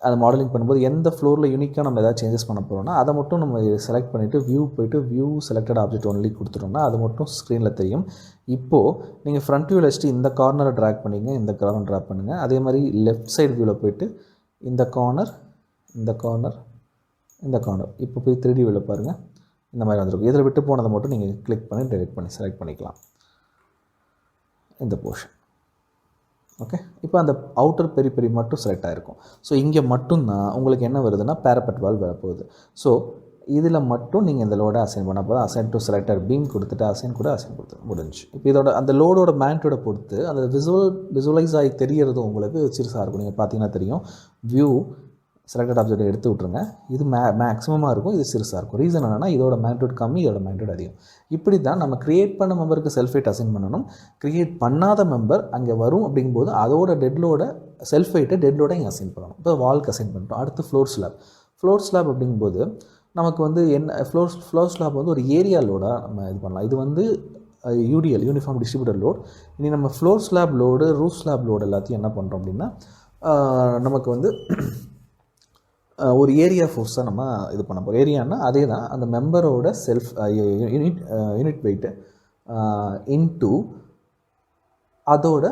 அது மாடலிங் பண்ணும்போது எந்த ஃப்ளோரில் யூனிக்காக நம்ம எதாவது சேஞ்சஸ் பண்ண போகிறோம்னா அதை மட்டும் நம்ம செலக்ட் பண்ணிவிட்டு வியூ போய்ட்டு வியூ செலக்டட் ஆப்ஜெக்ட் ஒன்லி கொடுத்துட்டோம்னா அது மட்டும் ஸ்க்ரீனில் தெரியும். இப்போது நீங்கள் ஃப்ரண்ட் வியூவில் வச்சுட்டு இந்த கார்னரை ட்ராக் பண்ணிங்க, இந்த கார்னர் ட்ராக் பண்ணுங்கள். அதே மாதிரி லெஃப்ட் சைடு வியூவில் போய்ட்டு இந்த கார்னர், இந்த கார்னர், இந்த கார்னர். இப்போ போய் 3D வியூவில் பாருங்கள், இந்த மாதிரி வந்துருக்கும். இதில் விட்டு போனதை மட்டும் நீங்கள் கிளிக் பண்ணி டெலிட் பண்ணி செலக்ட் பண்ணிக்கலாம் இந்த போர்ஷன். ஓகே, இப்போ அந்த அவுட்டர் பெரி மட்டும் செலக்ட் ஆகிருக்கும். ஸோ இங்கே மட்டும்தான் உங்களுக்கு என்ன வருதுன்னா பேரப்பட் வால் வரப்போகுது. ஸோ இதில் மட்டும் நீங்கள் இந்த லோடை அசைன் பண்ண போது அசைன் டு செலக்டர் பீம் கொடுத்துட்டு அசைன் கொடுத்து முடிஞ்சு. இப்போ இதோட அந்த லோடோட மேக்னிட்யூடை பொறுத்து அந்த விசுவலைஸ் ஆகி தெரியறது உங்களுக்கு சிறுசாக இருக்கும். நீங்கள் பார்த்தீங்கன்னா தெரியும், வியூ செலக்டட் ஆப்ஜெக்டை எடுத்து விட்ருங்க, இது மேக்ஸிமமாக இருக்கும், இது சிறுசாக இருக்கும். ரீசன் என்னென்னா இதோட மேக்னிட்யூட் கம்மி, இதோட மேக்னிட்யூட் அதிகம். இப்படி தான் நம்ம க்ரியேட் பண்ண மெம்பருக்கு செல்ஃப் வெயிட் அசைன் பண்ணணும். க்ரியேட் பண்ணாத மெம்பர் அங்கே வரும் அப்படிங்கும்போது அதோட டெட்லோட செல்ஃப் வெயிட்டை டெட்லோட இங்கே அசைன் பண்ணணும். இப்போ வால்க்கு அசைன் பண்ணிட்டோம். அடுத்து ஃப்ளோர் ஸ்லாப் அப்படிங்கும்போது நமக்கு வந்து என்ன ஃப்ளோர் ஸ்லாப் வந்து ஒரு ஏரியா லோடாக நம்ம இது பண்ணலாம். இது வந்து யூடிஎல் யூனிஃபார்ம் டிஸ்ட்ரிபியூட்டர் லோட். இனி நம்ம floor slab load roof slab load எல்லாத்தையும் என்ன பண்ணுறோம் அப்படின்னா நமக்கு வந்து ஒரு ஏரியா ஃபோர்ஸாக நம்ம இது பண்ண போகிறோம். ஏரியானா அதே தான் அந்த மெம்பரோட செல்ஃப் யூனிட் வெயிட்டு இன்டூ அதோட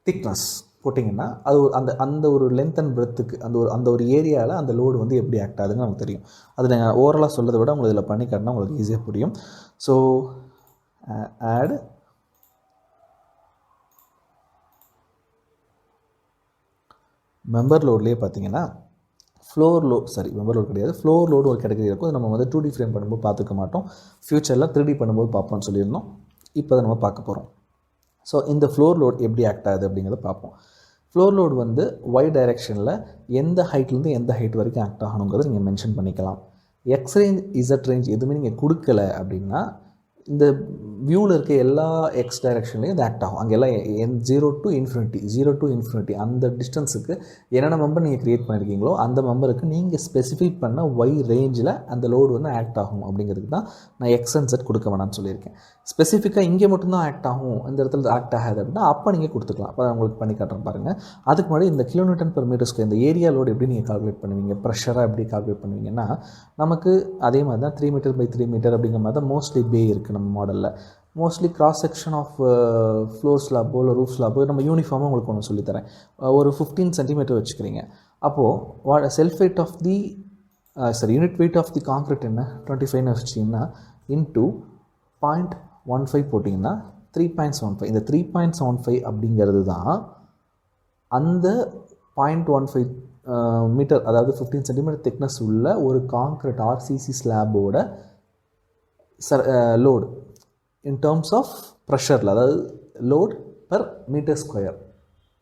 திக்னஸ் போட்டிங்கன்னா அது அந்த ஒரு லென்த் அண்ட் பிரெத்துக்கு அந்த ஒரு ஏரியாவில் அந்த லோடு வந்து எப்படி ஆக்ட் ஆகுதுன்னு நமக்கு தெரியும். அது நீங்கள் ஓவராலாக சொல்கிறத விட உங்களுக்கு இதில் பண்ணி காட்டினா உங்களுக்கு ஈஸியாக புரியும். ஸோ ஆட் மெம்பர் லோட்லேயே பார்த்தீங்கன்னா மெம்பர் லோட் கிடையாது, ஃப்ளோர் லோடு ஒரு கேட்டகரி இருக்கும். அது நம்ம வந்து 2D ஃப்ரேம் பண்ணும்போது பார்த்துக்க மாட்டோம், ஃப்யூச்சரில் 3D பண்ணும்போது பார்ப்போம்னு சொல்லியிருந்தோம். இப்போ அதை நம்ம பார்க்க போகிறோம். ஸோ இந்த ஃப்ளோர் லோட் எப்படி ஆக்ட் ஆகுது அப்படிங்கிறத பார்ப்போம். ஃப்ளோர் லோடு வந்து ஒய் டைரெக்ஷனில் எந்த ஹைட்லேருந்து எந்த ஹைட் வரைக்கும் ஆக்ட் ஆகணுங்கிறத நீங்கள் மென்ஷன் பண்ணிக்கலாம். எக்ஸ் ரேஞ்ச் இசட் ரேஞ்ச் எதுவுமே நீங்கள் கொடுக்கல அப்படின்னா இந்த வியூவில் இருக்க எல்லா எக்ஸ் டைரெக்ஷன்லேயும் இது ஆக்ட் ஆகும். அங்கே எல்லாம் 0 to infinity அந்த டிஸ்டன்ஸுக்கு என்னென்ன மெம்பர் நீங்கள் க்ரியேட் பண்ணியிருக்கீங்களோ அந்த மெம்பருக்கு நீங்கள் ஸ்பெசிஃபை பண்ண ஒய் ரேஞ்சில் அந்த லோடு வந்து ஆக்ட் ஆகும். அப்படிங்கிறதுக்கு தான் நான் எக்ஸ் அண்ட் செட் கொடுக்க வேணாம்னு சொல்லியிருக்கேன். ஸ்பெசிஃபிக்காக இங்கே மட்டும்தான் ஆக்ட் ஆகும், இந்த இடத்துல ஆக்ட் ஆகாது அப்படின்னா அப்போ நீங்கள் கொடுத்துக்கலாம். அப்போ உங்களுக்கு பண்ணி காட்டுறேன் பாருங்கள். அதுக்கு முன்னாடி இந்த kN/m², இந்த ஏரியா லோடு எப்படி நீங்கள் கால்குலேட் பண்ணுவீங்க, ப்ரெஷராக எப்படி கால்குலேட் பண்ணுவீங்கன்னா நமக்கு அதே மாதிரி தான் 3 மீட்டர் பை 3 மீட்டர் அப்படிங்கிற மாதிரி தான் மோஸ்ட்லி பே இருக்குது நம்ம மாடலில். Mostly cross section of floor ஸ்லாப்போ இல்லை ரூஃப் ஸ்லாப்போ நம்ம யூனிஃபார்மாக உங்களுக்கு ஒன்று சொல்லித்தரேன். ஒரு 15 சென்டிமீட்டர் வச்சுக்கிறீங்க. அப்போது self weight of the unit weight of the concrete என்ன 25 வச்சிட்டிங்கன்னா இன்டூ 0.15 போட்டிங்கன்னா 3.75. இந்த 3.75 அப்படிங்கிறது தான் அந்த 0.15 மீட்டர், அதாவது 15 சென்டிமீட்டர் திக்னஸ் உள்ள ஒரு கான்க்ரீட் RCC ஸ்லாபோட லோடு இன் டேர்ம்ஸ் ஆஃப் ப்ரெஷரில், அதாவது லோட் பர் மீட்டர் ஸ்கொயர்.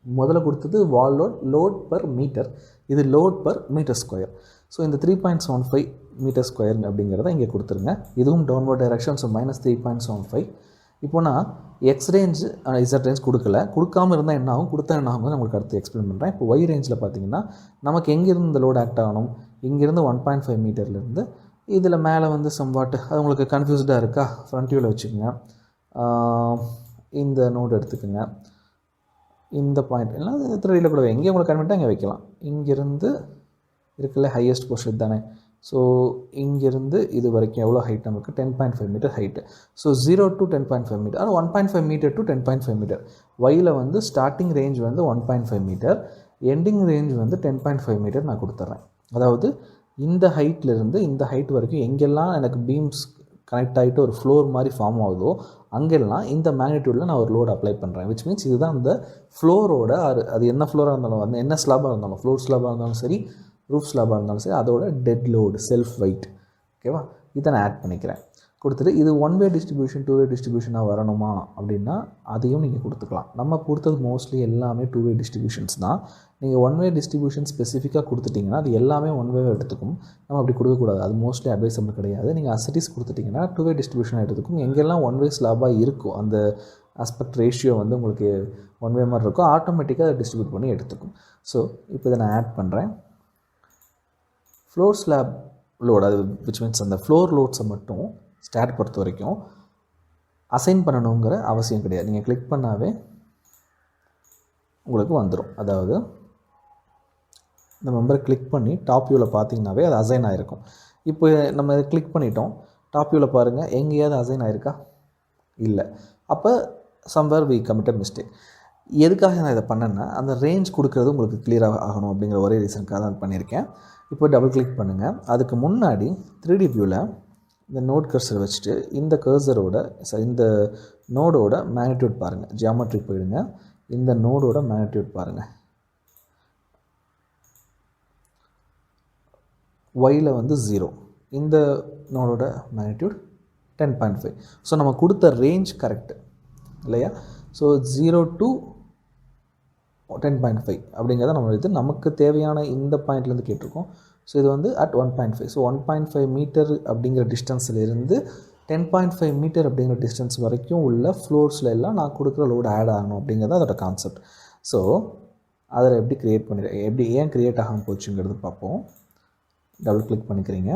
முதல்ல கொடுத்தது வால் லோட் பர் மீட்டர், இது load per metre square. So இந்த 3.75 மீட்டர் ஸ்கொயர் அப்படிங்கிறத இங்கே கொடுத்துருங்க. இதுவும் டவுன்வர்ட் டைரக்ஷன். ஸோ -3.75. இப்போ நான் எக்ஸ் ரேஞ்ச் இசட் ரேஞ்ச் கொடுக்காமல் இருந்தால் என்ன ஆகும், கொடுத்தா என்ன ஆகும் உங்களுக்கு அடுத்து எக்ஸ்பிளைன் பண்ணுறேன். இப்போ ஒய் ரேஞ்சில் பார்த்தீங்கன்னா நமக்கு எங்கேருந்து இந்த லோடு ஆக்ட் ஆகணும், இங்கேருந்து 1.5 மீட்டர்லேருந்து இதில் மேலே வந்து சம்வாட்டு அது உங்களுக்கு கன்ஃபியூஸ்டாக இருக்கா, ஃப்ரண்ட் வியூவில் வச்சுக்கோங்க. இந்த நோடு எடுத்துக்கோங்க, இந்த பாயிண்ட் எல்லாம் 3Dயில் கூட எங்கே உங்களுக்கு கன்வென்ட்டாக இங்கே வைக்கலாம். இங்கேருந்து இருக்குல்ல ஹையஸ்ட் போர்ஷன் தானே. ஸோ இங்கேருந்து இது வரைக்கும் எவ்வளோ ஹைட் நமக்கு 10.5 metre height. So 0 to 10.5 metre, அது 1.5 மீட்டர் to 10.5 மீட்டர். ஒயில் வந்து ஸ்டார்டிங் ரேஞ்ச் வந்து 1.5 மீட்டர், எண்டிங் ரேஞ்ச் வந்து 10.5 மீட்டர் நான் கொடுத்துட்றேன். அதாவது இந்த ஹைட்லேருந்து இந்த ஹைட் வரைக்கும் எங்கெல்லாம் எனக்கு பீம்ஸ் கனெக்ட் ஆகிட்டு ஒரு ஃப்ளோர் மாதிரி ஃபார்ம் ஆகுதோ அங்கெல்லாம் இந்த மேக்னிடியூடில் நான் ஒரு லோடு அப்ளை பண்ணுறேன். விச் மீன்ஸ் இதுதான் அந்த ஃப்ளோரோட அது என்ன ஃப்ளோராக இருந்தாலும், அது என்ன ஸ்லாபாக இருந்தாலும், ஃப்ளோர் ஸ்லாபாக இருந்தாலும் சரி, ரூஃப் ஸ்லாபாக இருந்தாலும் சரி, அதோட டெட் லோடு செல்ஃப் வெயிட். ஓகேவா, இதை நான் ஆட் பண்ணிக்கிறேன். கொடுத்துட்டு இது 1-வே டிஸ்ட்ரிபியூஷன் 2-வே டிஸ்ட்ரிபியூஷனாக வரணுமா அப்படின்னா அதையும் நீங்கள் கொடுத்துக்கலாம். நம்ம கொடுத்தது மோஸ்ட்லி எல்லாமே 2-வே டிஸ்ட்ரிபியூஷன்ஸ் தான். நீங்கள் 1-வே டிஸ்ட்ரிபியூஷன் ஸ்பெசிஃபிக்காக கொடுத்துட்டிங்கன்னா அது எல்லாமே 1-வே எடுத்துக்கும். நம்ம அப்படி கொடுக்கக்கூடாது, அது மோஸ்ட்லி அட்வைசபிள் கிடையாது. நீங்கள் அசட்டிஸ் கொடுத்துட்டிங்கன்னா 2-வே டிஸ்ட்ரிபியூஷன் எடுத்துக்கும். எங்கெல்லாம் 1-வே ஸ்லாபாக இருக்கும் அந்த ஆஸ்பெக்ட் ரேஷியோ வந்து உங்களுக்கு 1-வே மாதிரி இருக்கும், ஆட்டோமேட்டிக்காக அதை டிஸ்ட்ரிபியூட் பண்ணி எடுத்துக்கும். ஸோ இப்போ இதை நான் ஆட் பண்ணுறேன். ஃப்ளோர் ஸ்லாப் லோடு, அது விச் மீன்ஸ் அந்த ஃப்ளோர் லோட்ஸை மட்டும் ஸ்டாட் பொறுத்த வரைக்கும் அசைன் பண்ணணுங்கிற அவசியம் கிடையாது. நீங்கள் கிளிக் பண்ணாவே உங்களுக்கு வந்துடும். அதாவது இந்த மெம்பரை கிளிக் பண்ணி டாப் வியூவில் பார்த்தீங்கன்னாவே அது அசைன் ஆகிருக்கும். இப்போ நம்ம இதை கிளிக் பண்ணிட்டோம், டாப் வியூவில் பாருங்கள், எங்கேயாவது அசைன் ஆகிருக்கா? இல்லை. அப்போ சம்வேர் வி கமிட்டட் மிஸ்டேக். எதுக்காக நான் இதை பண்ணேன்னா அந்த ரேஞ்ச் கொடுக்குறது உங்களுக்கு கிளியராக ஆகணும் அப்படிங்கிற ஒரே ரீசனுக்காக தான் பண்ணியிருக்கேன். இப்போ டபுள் கிளிக் பண்ணுங்கள். அதுக்கு முன்னாடி 3D வியூவில் இந்த நோட் கர்சர் வச்சுட்டு இந்த கர்சரோட இந்த நோடோட மேக்னிடியூட் பாருங்கள். ஜியாமெட்ரி போயிடுங்க, இந்த நோடோட மேக்னிடியூட் பாருங்கள். ஒயில் வந்து 0, இந்த நோடோட மேக்னிடியூட் 10.5. ஸோ நம்ம கொடுத்த ரேஞ்ச் கரெக்டு இல்லையா? ஸோ 0 to 10.5 அப்படிங்கிறத நம்ம இது நமக்கு தேவையான இந்த பாயிண்ட்லேருந்து கேட்டிருக்கோம். ஸோ இது வந்து அட் 1.5. ஸோ 1.5 மீட்டர் அப்படிங்கிற டிஸ்டன்ஸ்லேருந்து 10.5 மீட்டர் அப்படிங்கிற டிஸ்டன்ஸ் வரைக்கும் உள்ள ஃப்ளோர்ஸில் எல்லாம் நான் கொடுக்குற லோடு ஆட் ஆகணும் அப்படிங்கிறது அதோட கான்செப்ட். ஸோ அதில் எப்படி ஏன் க்ரியேட் ஆகாமல் போச்சுங்கிறது பார்ப்போம். டபுள் கிளிக் பண்ணிக்கிறீங்க.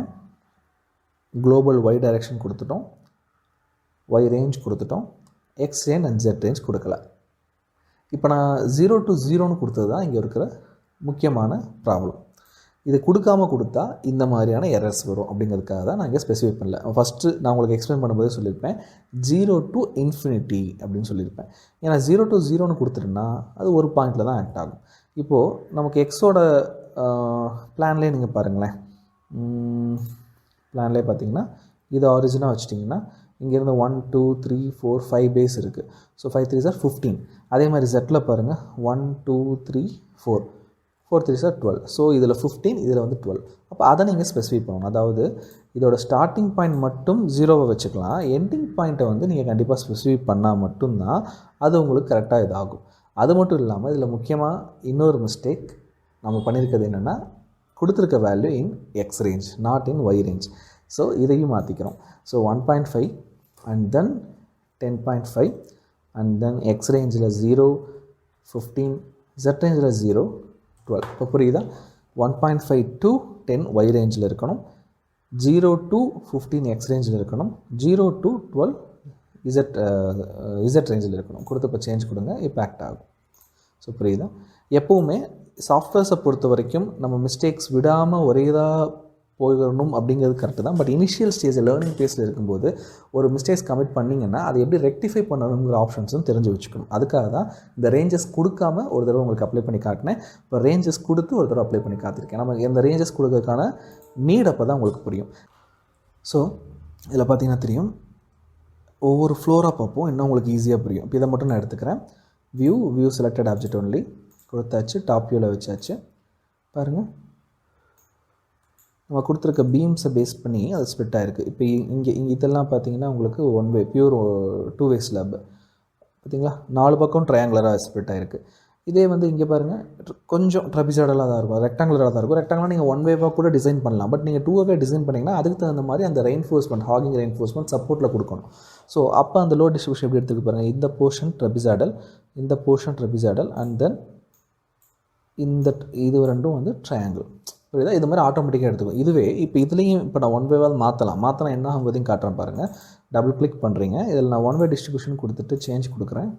குளோபல் ஒய் டைரெக்ஷன் கொடுத்துட்டோம், ஒய் ரேஞ்ச் கொடுத்துட்டோம், X range and Z range கொடுக்கல. இப்போ நான் 0 to 0ன்னு கொடுத்தது தான் இங்கே இருக்கிற முக்கியமான ப்ராப்ளம். இது கொடுக்காமல் கொடுத்தா இந்த மாதிரியான எரர்ஸ் வரும் அப்படிங்கிறதுக்காக தான் நான் இங்கே ஸ்பெசிஃபை பண்ணல. ஃபஸ்ட்டு நான் உங்களுக்கு எக்ஸ்பிளைன் பண்ணும்போதே சொல்லியிருப்பேன் 0 to infinity அப்படின்னு சொல்லியிருப்பேன். ஏன்னா 0 to 0ன்னு கொடுத்துட்டுனா அது ஒரு பாயிண்டில் தான் ஆக்ட் ஆகும். இப்போது நமக்கு எக்ஸோட பிளான்லேயே நீங்கள் பாருங்களேன், பிளான்லேயே பார்த்தீங்கன்னா இது ஆரிஜினாக வச்சுட்டிங்கன்னா இங்கேருந்து 1 2 3 4 5 பேஸ் இருக்குது. So 5 3s are 15. அதே மாதிரி ஜெட்டில் பாருங்கள் 1 2 3 4 4 3s are 12. ஸோ இதில் 15, இதில் வந்து 12. அப்போ அதை நீங்கள் ஸ்பெசிஃபை பண்ணணும். அதாவது இதோட ஸ்டார்டிங் பாயிண்ட் மட்டும் 0வை வச்சுக்கலாம், எண்டிங் பாயிண்ட்டை வந்து நீங்கள் கண்டிப்பாக ஸ்பெசிஃபை பண்ணால் மட்டும்தான் அது உங்களுக்கு கரெக்டாக இதாகும். அது மட்டும் இல்லாமல் இதில் முக்கியமாக இன்னொரு மிஸ்டேக் நம்ம பண்ணியிருக்கிறது என்னென்னா, கொடுத்துருக்க value in X range not in Y range. So இதையும் மாற்றிக்கிறோம். So 1.5 and then 10.5 and then x ரேஞ்சில் 0 15, z ரேஞ்சில் 0 12. இப்போ புரியுதா? 1.5 to 10 y ரேஞ்சில் இருக்கணும், 0 to 15 x ரேஞ்சில் இருக்கணும், 0 to 12 z ரேஞ்சில் இருக்கணும். கொடுத்து இப்போ சேஞ்ச் கொடுங்க, இப்போ ஆக்ட் ஆகும். ஸோ புரியுதா? எப்போவுமே சாஃப்ட்வேர்ஸை பொறுத்த வரைக்கும் நம்ம மிஸ்டேக்ஸ் விடாமல் ஒரேதாக போயிடணும் அப்படிங்கிறது கரெக்டு தான். பட் இனிஷியல் ஸ்டேஜ் லேர்னிங் ஃபேஸில் இருக்கும்போது ஒரு மிஸ்டேக்ஸ் கமிட் பண்ணிங்கன்னா அதை எப்படி ரெக்டிஃபை பண்ணணுங்கிற ஆப்ஷன்ஸும் தெரிஞ்சு வச்சுக்கணும். அதுக்காக தான் இந்த ரேஞ்சஸ் கொடுக்காம ஒரு தடவை உங்களுக்கு அப்ளை பண்ணி காட்டினேன். இப்போ ரேஞ்சஸ் கொடுத்து ஒரு தடவை அப்ளை பண்ணி காத்திருக்கேன். நம்ம இந்த ரேஞ்சஸ் கொடுக்கறதுக்கான நீட் அப்போ தான் உங்களுக்கு புரியும். ஸோ இதில் பார்த்தீங்கன்னா தெரியும், ஒவ்வொரு ஃப்ளோராக பார்ப்போம், இன்னும் உங்களுக்கு ஈஸியாக புரியும். இப்போ இதை மட்டும் நான் எடுத்துக்கிறேன். வியூ செலக்டட் ஆப்ஜெக்ட் ஒன்லி கொடுத்தாச்சு, டாப் வியூவில் வச்சாச்சு. பாருங்கள், நம்ம கொடுத்துருக்க பீம்ஸை பேஸ் பண்ணி அது ஸ்ப்ளிட் ஆகிருக்கு. இப்போ இங்கே இதெல்லாம் பார்த்தீங்கன்னா உங்களுக்கு ஒன் வே பியூர் 2 வே ஸ்லாப் பார்த்தீங்களா, 4 பக்கம் ட்ரையாங்குலராக ஸ்ப்ளிட் ஆகிருக்கு. இதே வந்து இங்கே பாருங்கள், கொஞ்சம் ட்ரபிசாடலாக தான் இருக்கும், ரெக்டாங்குலராக தான் இருக்கும். ரெக்டாங்குலர் நீங்கள் 1 வேவாக கூட டிசைன் பண்ணலாம். பட் நீங்கள் 2 வே டிசைன் பண்ணிங்கன்னா அதுக்கு தகுந்த மாதிரி அந்த ரெயின்ஃபோர்ஸ்மெண்ட், ஹாகிங் ரெயின்ஃபோர்ஸ்மெண்ட் சப்போர்ட்டில் கொடுக்கணும். ஸோ அப்போ அந்த லோட் டிஸ்ட்ரிபியூஷன் எப்படி எடுத்துக்க பாருங்கள், இந்த போர்ஷன் ட்ரபிசாடல், இந்த போர்ஷன் ட்ரபிசாடல் அண்ட் தென் இது ரெண்டும் வந்து ட்ரையாங்கிள். புரியுதா? இது மாதிரி ஆட்டோமேட்டிக்காக எடுத்துக்கும். இதுவே இப்போ இதுலேயும் இப்போ நான் 1 வேவாக மாற்றலாம் என்ன ஆகும்போதையும் காட்டுறேன் பாருங்கள். டபுள் கிளிக் பண்ணுறீங்க, இதில் நான் 1 வே டிஸ்ட்ரிபியூஷன் கொடுத்துட்டு சேஞ்ச் கொடுக்குறேன்.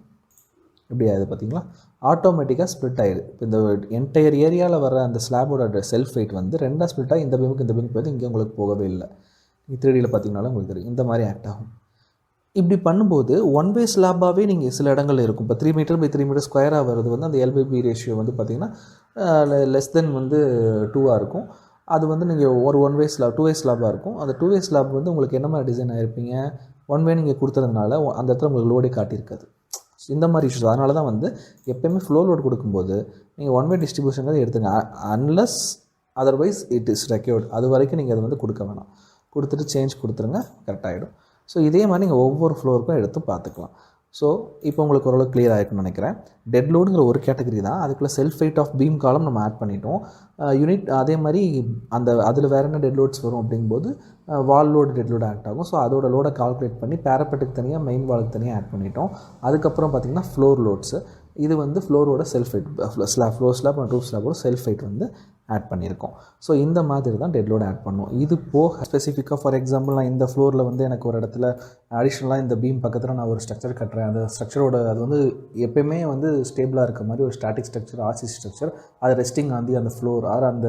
எப்படி ஆகுது பார்த்தீங்களா? ஆட்டோமேட்டிக்காக ஸ்ப்ளிட் ஆகிடுது. இப்போ இந்த என்டையர் ஏரியாவில் வர அந்த ஸ்லாபோட செல்ஃப் வெயிட் வந்து 2ஆக ஸ்ப்ளிட்டாக இந்த பீமுக்கு இந்த பீமுக்கு போய் இங்கே உங்களுக்கு போகவே இல்லை. நீங்கள் 3Dயில் பார்த்தீங்கனாலும் உங்களுக்கு தெரியும் இந்த மாதிரி ஆக்ட் ஆகும். இப்படி பண்ணும்போது 1 வே ஸ்லாப்பாகவே நீங்கள் சில இடங்களில் இருக்கும். இப்போ 3 மீட்டர் பை 3 மீட்டர் ஸ்கொயராக வருது வந்து அந்த L/B ரேஷியோ வந்து பார்த்திங்கன்னா லெஸ் தென் வந்து 2ஆக இருக்கும். அது வந்து நீங்கள் ஒரு 1 வே ஸ்லாப் 2 வே ஸ்லாப்பாக இருக்கும். அந்த 2 வே ஸ்லாப் வந்து உங்களுக்கு என்ன மாதிரி டிசைன் ஆகிருப்பீங்க, 1 வே நீங்கள் கொடுத்ததுனால அந்த இடத்துல உங்களுக்கு லோடே காட்டியிருக்காது. இந்த மாதிரி இஷ்யூஸ். அதனால தான் வந்து எப்போயுமே ஃப்ளோ லோட் கொடுக்கும்போது நீங்கள் 1 வே டிஸ்ட்ரிபியூஷன் எடுத்துங்க. Unless otherwise it is required, அது வரைக்கும் நீங்கள் அதை வந்து கொடுக்க வேணாம். கொடுத்துட்டு சேஞ்ச் கொடுத்துருங்க, கரெக்டாகிடும். ஸோ இதே மாதிரி நீங்கள் ஒவ்வொரு ஃப்ளோருக்கும் எடுத்து பார்த்துக்கலாம். ஸோ இப்போ உங்களுக்கு ஓரளவு கிளியர் ஆகிருக்குன்னு நினைக்கிறேன். டெட் லோடுங்கிற ஒரு கேட்டகரி தான், அதுக்குள்ளே செல்ஃப் வெயிட் ஆஃப் பீம் காலம் நம்ம ஆட் பண்ணிட்டோம். யூனிட் அதே மாதிரி அதில் வேறு என்ன டெட் லோட்ஸ் வரும் அப்படிங்கும்போது வால் லோடு டெட் லோடு ஆக்ட் ஆகும். ஸோ அதோட லோடை கால்குலேட் பண்ணி பேரப்பெட்டுக்கு தனியாக மெயின் வாலுக்கு தனியாக ஆட் பண்ணிட்டோம். அதுக்கப்புறம் பார்த்திங்கன்னா ஃப்ளோர் லோட்ஸு, இது வந்து ஃப்ளோரோட self weight, floor slab roof ஸ்லாப்போட செல்ஃப் வெயிட் வந்து ஆட் பண்ணியிருக்கோம். ஸோ இந்த மாதிரி தான் டெட் லோடு ஆட் பண்ணும். இது போக ஸ்பெசிஃபிக்காக ஃபார் எக்ஸாம்பிள் நான் இந்த ஃப்ளோரில் வந்து எனக்கு ஒரு இடத்துல அடிஷ்னலாக இந்த பீம் பக்கத்தில் நான் ஒரு ஸ்ட்ரக்சர் கட்டுறேன். அந்த ஸ்ட்ரக்சரோட அது வந்து எப்போயுமே வந்து ஸ்டேபிளாக இருக்க மாதிரி ஒரு ஸ்டாட்டிக் ஸ்ட்ரக்சர், ஆர்சிசி ஸ்ட்ரக்சர், அது ரெஸ்டிங் ஆந்தி அந்த ஃப்ளோர் ஆர் அந்த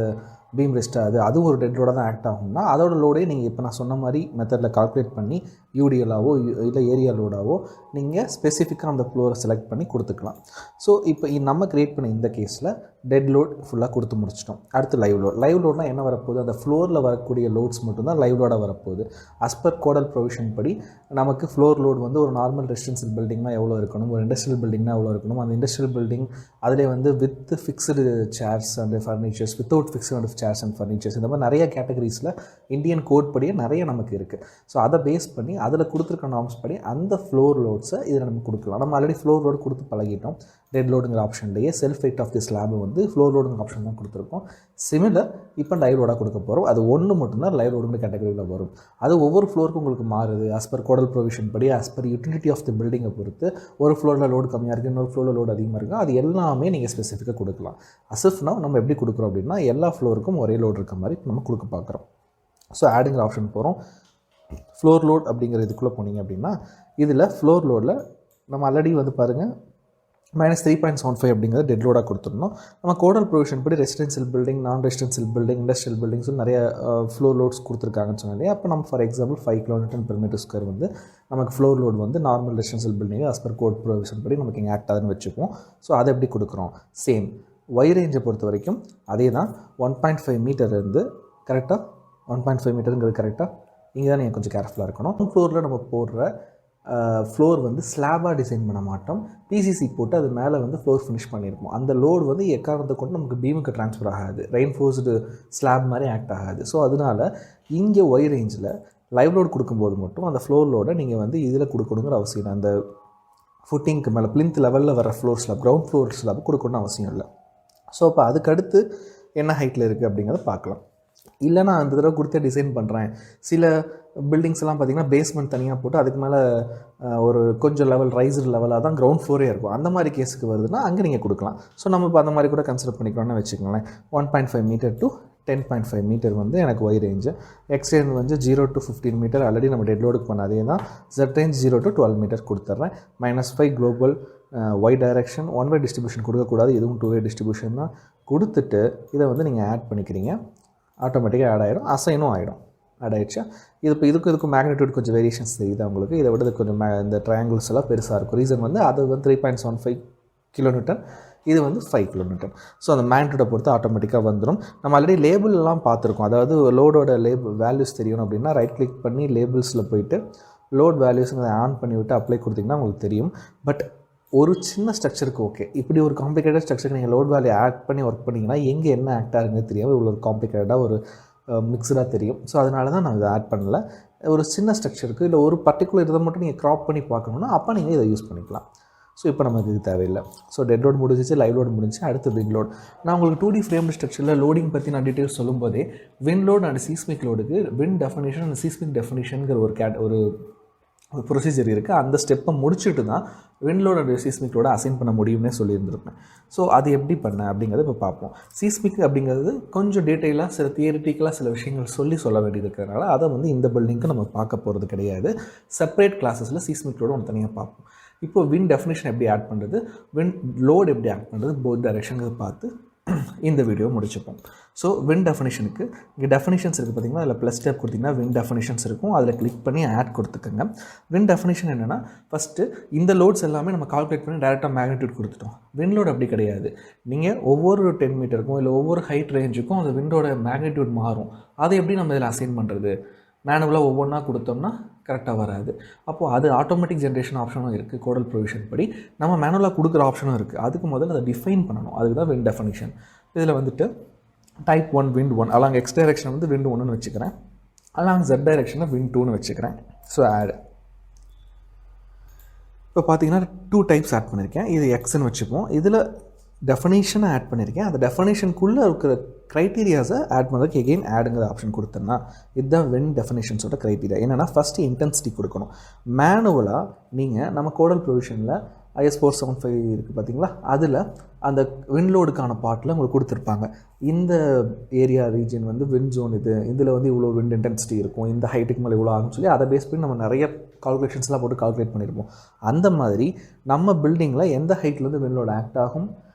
பீம் ரெஸ்ட் அது ஒரு டெட் லோடாக தான் ஆக்ட் ஆகும்னா அதோட லோடே நீங்கள் இப்போ நான் சொன்ன மாதிரி மெத்தடில் கால்குலேட் பண்ணி யூடிஎல்லாவோ இல்லை ஏரியா லோடாவோ நீங்கள் ஸ்பெசிஃபிக்காக அந்த ஃப்ளோரை செலக்ட் பண்ணி கொடுத்துக்கலாம். ஸோ இப்போ நம்ம க்ரியேட் பண்ண இந்த கேஸில் டெட் லோட் ஃபுல்லாக கொடுத்து முடிச்சிட்டோம். அடுத்து லைவ் லோட். லைவ் லோட்னால் என்ன வரப்போகுது, அந்த ஃப்ளோரில் வரக்கூடிய லோட்ஸ் மட்டும்தான் லைவ் லோடாக வரப்போகுது. அஸ்பர் கோடல் ப்ரொவிஷன் படி நமக்கு ஃப்ளோர் லோட் வந்து ஒரு நார்மல் ரெசிடென்ஷியல் பில்டிங்னா எவ்வளோ இருக்கணும், ஒரு இண்டஸ்ட்ரியல் பில்டிங்னா எவ்வளோ இருக்கணும், அந்த இண்டஸ்ட்ரியல் பில்டிங் அதிலே வந்து with fixed chairs and furnitures, without fixed chairs and furnitures, இந்த மாதிரி நிறைய கேட்டகரிஸில் இந்தியன் கோட் படியே நிறைய நமக்கு இருக்குது. ஸோ அதை பேஸ் பண்ணி அதில் கொடுத்துருக்க நார்ம்ஸ் படி அந்த ஃப்ளோர் லோட்ஸை இதில் நம்ம கொடுக்கலாம். நம்ம ஆல்ரெடி ஃப்ளோர் லோடு கொடுத்து பழகிட்டோம். டெட் லோடுங்கிற ஆப்ஷன்லேயே self weight of the slab வந்து ஃப்ளோர் லோடுங்கிற ஆப்ஷன் தான் கொடுத்துருக்கோம். சிமிலர் இப்போ லைவ் லோடாக கொடுக்க போகிறோம். அது ஒன்று மட்டும்தான் லைவ் லோடுங்கிற கேட்டகரியில் வரும். அது ஒவ்வொரு ஃப்ளோருக்கும் உங்களுக்கு மாறுது. ஆஸ் பர் கோடல் ப்ரொவிஷன் படி, as per utility of the பில்டிங்கை பொறுத்து ஒரு ஃப்ளோரில் லோடு கம்மியாக இருக்குது, இன்னொரு ஃப்ளோரில் லோடு அதிகமாக இருக்குது. அது எல்லாமே நீங்கள் ஸ்பெசிஃபிக்காக கொடுக்கலாம். அசிஃப்னா நம்ம எப்படி கொடுக்குறோம் அப்படின்னா எல்லா ஃப்ளோருக்கும் பில்டிங்க்கும் ஒரே லோடு இருக்க மாதிரி நம்ம கொடுக்க பார்க்குறோம். ஸோ ஆடுங்கிற ஆப்ஷன் போகிறோம். ஃப்ளோர் லோட் அப்படிங்கிற இதுக்குள்ளே போனீங்க அப்படின்னா இதில் ஃப்ளோர் லோடில் நம்ம ஆல்ரெடி வந்து பாருங்கள் -3.75 அப்படிங்கிறது டெட் லோடாக கொடுத்துருந்தோம். நம்ம கோடல் ப்ரொவிஷன் படி ரெசிடென்ஷியல் பில்டிங், நான் ரெசிடென்ஷியல் பில்டிங், இண்டஸ்ட்ரியல் பில்டிங்ஸ் நிறைய ஃப்ளோர் லோட்ஸ் கொடுத்துருக்காங்கன்னு சொன்னாலே அப்போ நம்ம ஃபார் எக்ஸாம்பிள் 5 kN/m² வந்து நமக்கு ஃப்ளோர் லோட் வந்து normal residential building as per code provision படி நமக்கு இங்கே ஆக்ட் ஆகுதுன்னு வச்சுப்போம். ஸோ அதை எப்படி கொடுக்குறோம்? சேம் ஒய் ரேஞ்சை பொறுத்த வரைக்கும் அதே தான் 1.5 மீட்டர்லேருந்து கரெக்டாக 1.5 மீட்டருங்கிறது கரெக்டாக இங்கே தான் நீங்கள் கொஞ்சம் கேர்ஃபுல்லாக இருக்கணும். ஃப்ளோரில் நம்ம போடுற ஃப்ளோர் வந்து ஸ்லாபாக டிசைன் பண்ண மாட்டோம், பிசிசி போட்டு அது மேலே வந்து ஃப்ளோர் ஃபினிஷ் பண்ணியிருப்போம். அந்த லோடு வந்து எக்காரணத்தை கொண்டு நமக்கு பீமுக்கு ட்ரான்ஸ்ஃபர் ஆகாது, ரெயின்ஃபோர்ஸ்டு ஸ்லாப் மாதிரி ஆக்ட் ஆகாது. ஸோ அதனால் இங்கே ஒய் ரேஞ்சில் லைவ் லோடு கொடுக்கும்போது மட்டும் அந்த ஃப்ளோர் லோடை நீங்கள் வந்து இதில் கொடுக்கணுங்கிற அவசியம் இல்லை. அந்த ஃபுட்டிங்க்கு மேலே பிளிந்த் லெவலில் வர floor slab, ground floor slab கொடுக்கணும்னு அவசியம் இல்லை. ஸோ அப்போ அதுக்கடுத்து என்ன ஹைட்டில் இருக்குது அப்படிங்கிறத பார்க்கலாம். இல்லை நான் அந்த தடவை கொடுத்தே டிசைன் பண்ணுறேன், சில பில்டிங்ஸ் எல்லாம் பார்த்திங்கன்னா பேஸ்மெண்ட் தனியாக போட்டு அதுக்கு மேலே ஒரு கொஞ்சம் லெவல் ரைஸ்டு லெவலாக தான் கிரவுண்ட் ஃப்ளோரே இருக்கும், அந்த மாதிரி கேஸுக்கு வருதுன்னா அங்கே நீங்கள் கொடுக்கலாம். ஸோ நம்ம இப்போ அந்த மாதிரி கூட கன்சிடர் பண்ணிக்கிறோன்னு வச்சுக்கோங்களேன். 1.5 மீட்டர் டு 10.5 மீட்டர் வந்து எனக்கு ஒய் ரேஞ்சு, எக்ஸ் ரேஞ்ச் வந்து 0 to 15 மீட்டர் ஆல்ரெடி நம்ம டெட் லோடுக்கு பண்ண அதே தான். Z ரேஞ்ச் 0 to 12 மீட்டர் கொடுத்துட்றேன். -5 global Y direction, 1 way distribution கொடுக்கக்கூடாது, இதுவும் 2 way டிஸ்ட்ரிபியூஷன் தான். கொடுத்துட்டு இதை வந்து நீங்கள் ஆட் பண்ணிக்கிறீங்க, ஆட்டோமேட்டிக்காக ஆட் ஆகிடும், அசைனும் ஆகிடும். ஆட் ஆகிடுச்சா? இது இப்போ இதுக்கும் மேக்னிடியூட் கொஞ்சம் வேரியேஷன்ஸ் தெரியுது உங்களுக்கு. இதை விட கொஞ்சம் இந்த ட்ரையாங்கிள்ஸ் எல்லாம் பெருசாக இருக்கும். ரீசன் வந்து அது வந்து 3.75 kN, இது வந்து 5 kN. ஸோ அந்த மேக்னிடியூட்டை பொறுத்து ஆட்டோமேட்டிக்காக வந்துடும். நம்ம ஆல்ரெடி லேபிள்லாம் பார்த்துருக்கோம். அதாவது லோடோட வேல்யூஸ் தெரியணும் அப்படின்னா ரைட் கிளிக் பண்ணி லேபிள்ஸில் போயிட்டு லோட் வேல்யூஸுங்க ஆன் பண்ணி விட்டு அப்ளை கொடுத்திங்கன்னா உங்களுக்கு தெரியும். பட் ஒரு சின்ன ஸ்ட்ரக்சருக்கு ஓகே, இப்படி ஒரு காம்ப்ளிகேட்டட் ஸ்ட்ரக்சருக்கு நீங்கள் லோட் வேல்யூ ஆட் பண்ணி ஒர்க் பண்ணிங்கன்னா எங்கே என்ன ஆக்ட் ஆகுதுன்னு தெரியும், இவ்வளோ காம்ப்ளிகேட்டடாக ஒரு மிக்சடாக தெரியும். ஸோ அதனால தான் நான் இதை ஆட் பண்ணல. ஒரு சின்ன ஸ்ட்ரக்சருக்கு இல்லை ஒரு பர்டிகுலர் இதை மட்டும் நீங்கள் க்ராப் பண்ணி பார்க்கணுன்னா அப்போ நீங்கள் இதை யூஸ் பண்ணிக்கலாம். ஸோ இப்போ நமக்கு இது தேவையில்லை. ஸோ டெட் லோட் முடிஞ்சிச்சு, லைவ் லோட் முடிஞ்சு, அடுத்து விண்ட் லோட். நான் உங்களுக்கு 2D ஃப்ரேம்டு ஸ்ட்ரக்சரில் லோடிங் பற்றி நான் டீட்டெயில்ஸ் சொல்லும்போதே விண்ட் லோட் அண்ட் சீஸ்மிக் லோடுக்கு விண்ட் டெஃபினேஷன் அண்ட் சீஸ்மிக் டெஃபினேஷனுங்கிற ஒரு ப்ரொசீஜர் இருக்குது. அந்த ஸ்டெப்பை முடிச்சுட்டு தான் விண்ட் லோட் அண்ட் சீஸ்மிக் லோட அசைன் பண்ண முடியும்னே சொல்லியிருந்திருப்பேன். ஸோ அது எப்படி பண்ண அப்படிங்கிறத இப்போ பார்ப்போம். சீஸ்மிக் அப்படிங்கிறது கொஞ்சம் டீட்டெயிலாக சில தியரிட்டிக்கலாக சில விஷயங்கள் சொல்ல வேண்டியது இருக்கிறதுனால அதை வந்து இந்த பில்டிங்க்கு நம்ம பார்க்க போகிறது கிடையாது. செப்பரேட் கிளாஸஸில் சீஸ்மிக் லோடு ஒன்று தனியாக பார்ப்போம். இப்போது விண்ட் டெஃபினேஷன் எப்படி ஆட் பண்ணுறது, விண்ட் லோடு எப்படி ஆட் பண்ணுறது, போத் டைரெக்ஷனுக்கு பார்த்து இந்த வீடியோ முடிச்சுப்போம். ஸோ விண்ட் டெஃபினேஷனுக்கு இங்கே டெஃபினேஷன்ஸ் இருக்குது பார்த்திங்கன்னா, அதில் ப்ளஸ் ஸ்டெப் கொடுத்திங்கன்னா விண்ட் டெஃபினேஷன்ஸ் இருக்கும். அதில் கிளிக் பண்ணி ஆட் கொடுத்துக்கோங்க. விண்ட் டெஃபினேஷன் என்னென்னா, ஃபஸ்ட்டு இந்த லோட்ஸ் எல்லாமே நம்ம கால்குலேட் பண்ணி டேரெக்டாக மேக்னிடியூட் கொடுத்துட்டோம். விண்ட் லோட் அப்படி கிடையாது. நீங்கள் ஒவ்வொரு 10 மீட்டருக்கும் இல்லை ஒவ்வொரு ஹைட் ரேஞ்சுக்கும் அந்த விண்டோட மேக்னிடியூட் மாறும். அதை எப்படி நம்ம இதில் அசைன் பண்ணுறது? மேனுவலாக ஒவ்வொன்றா கொடுத்தோம்னா கரெக்டாக வராது. அப்போது அது ஆட்டோமேட்டிக் ஜென்ரேஷன் ஆப்ஷனும் இருக்குது. கோடல் ப்ரொவிஷன் படி நம்ம மேனுவலாக கொடுக்குற ஆப்ஷனும் இருக்குது. அதுக்கு முதல்ல அதை டிஃபைன் பண்ணணும். அதுக்கு தான் விண்ட் டெஃபினேஷன். இதில் வந்துட்டு type 1 wind 1 along X direction வந்து விண்ட் 1ன்னு வச்சுக்கிறேன், அலாங் Z டைரெக்ஷனை விண்ட் 2ன்னு வச்சுக்கிறேன். So add. இப்போ பார்த்தீங்கன்னா 2 டைப்ஸ் ஆட் பண்ணியிருக்கேன். இது எக்ஸ்ன்னு வச்சுப்போம். இதில் டெஃபினேஷனை ஆட் பண்ணியிருக்கேன். அந்த டெஃபினேஷனுக்குள்ளே இருக்கிற க்ரைட்டீரியாஸை ஆட் பண்ணுறதுக்கு எகெயின் ஆடுங்கிற ஆப்ஷன் கொடுத்தோன்னா இதுதான் விண்ட் டெஃபினேஷன்ஸோட க்ரைட்டீரியா. என்னென்னா ஃபஸ்ட்டு இன்டென்சிட்டி கொடுக்கணும். மேனுவலாக நீங்கள் நம்ம கோடல் ப்ரொவிஷனில் IS 475 இருக்குது பார்த்தீங்களா, அதில் அந்த விண்ட் லோடுக்கான பார்ட்டில் உங்களுக்கு கொடுத்துருப்பாங்க. இந்த ஏரியா ரீஜன் வந்து விண்ட் ஜோன், இதில் வந்து இவ்வளோ விண்ட் இன்டென்சிட்டி இருக்கும், இந்த ஹைட்டுக்கு மேலே இவ்வளோ ஆகும்னு சொல்லி அதை பேஸ் பண்ணி நம்ம நிறைய கால்குலேஷன்ஸ்லாம் போட்டு கால்குலேட் பண்ணியிருப்போம். அந்த மாதிரி நம்ம பில்டிங்கில் எந்த ஹைட்லேருந்து விண்ட் லோடு ஆக்ட் ஆகும்,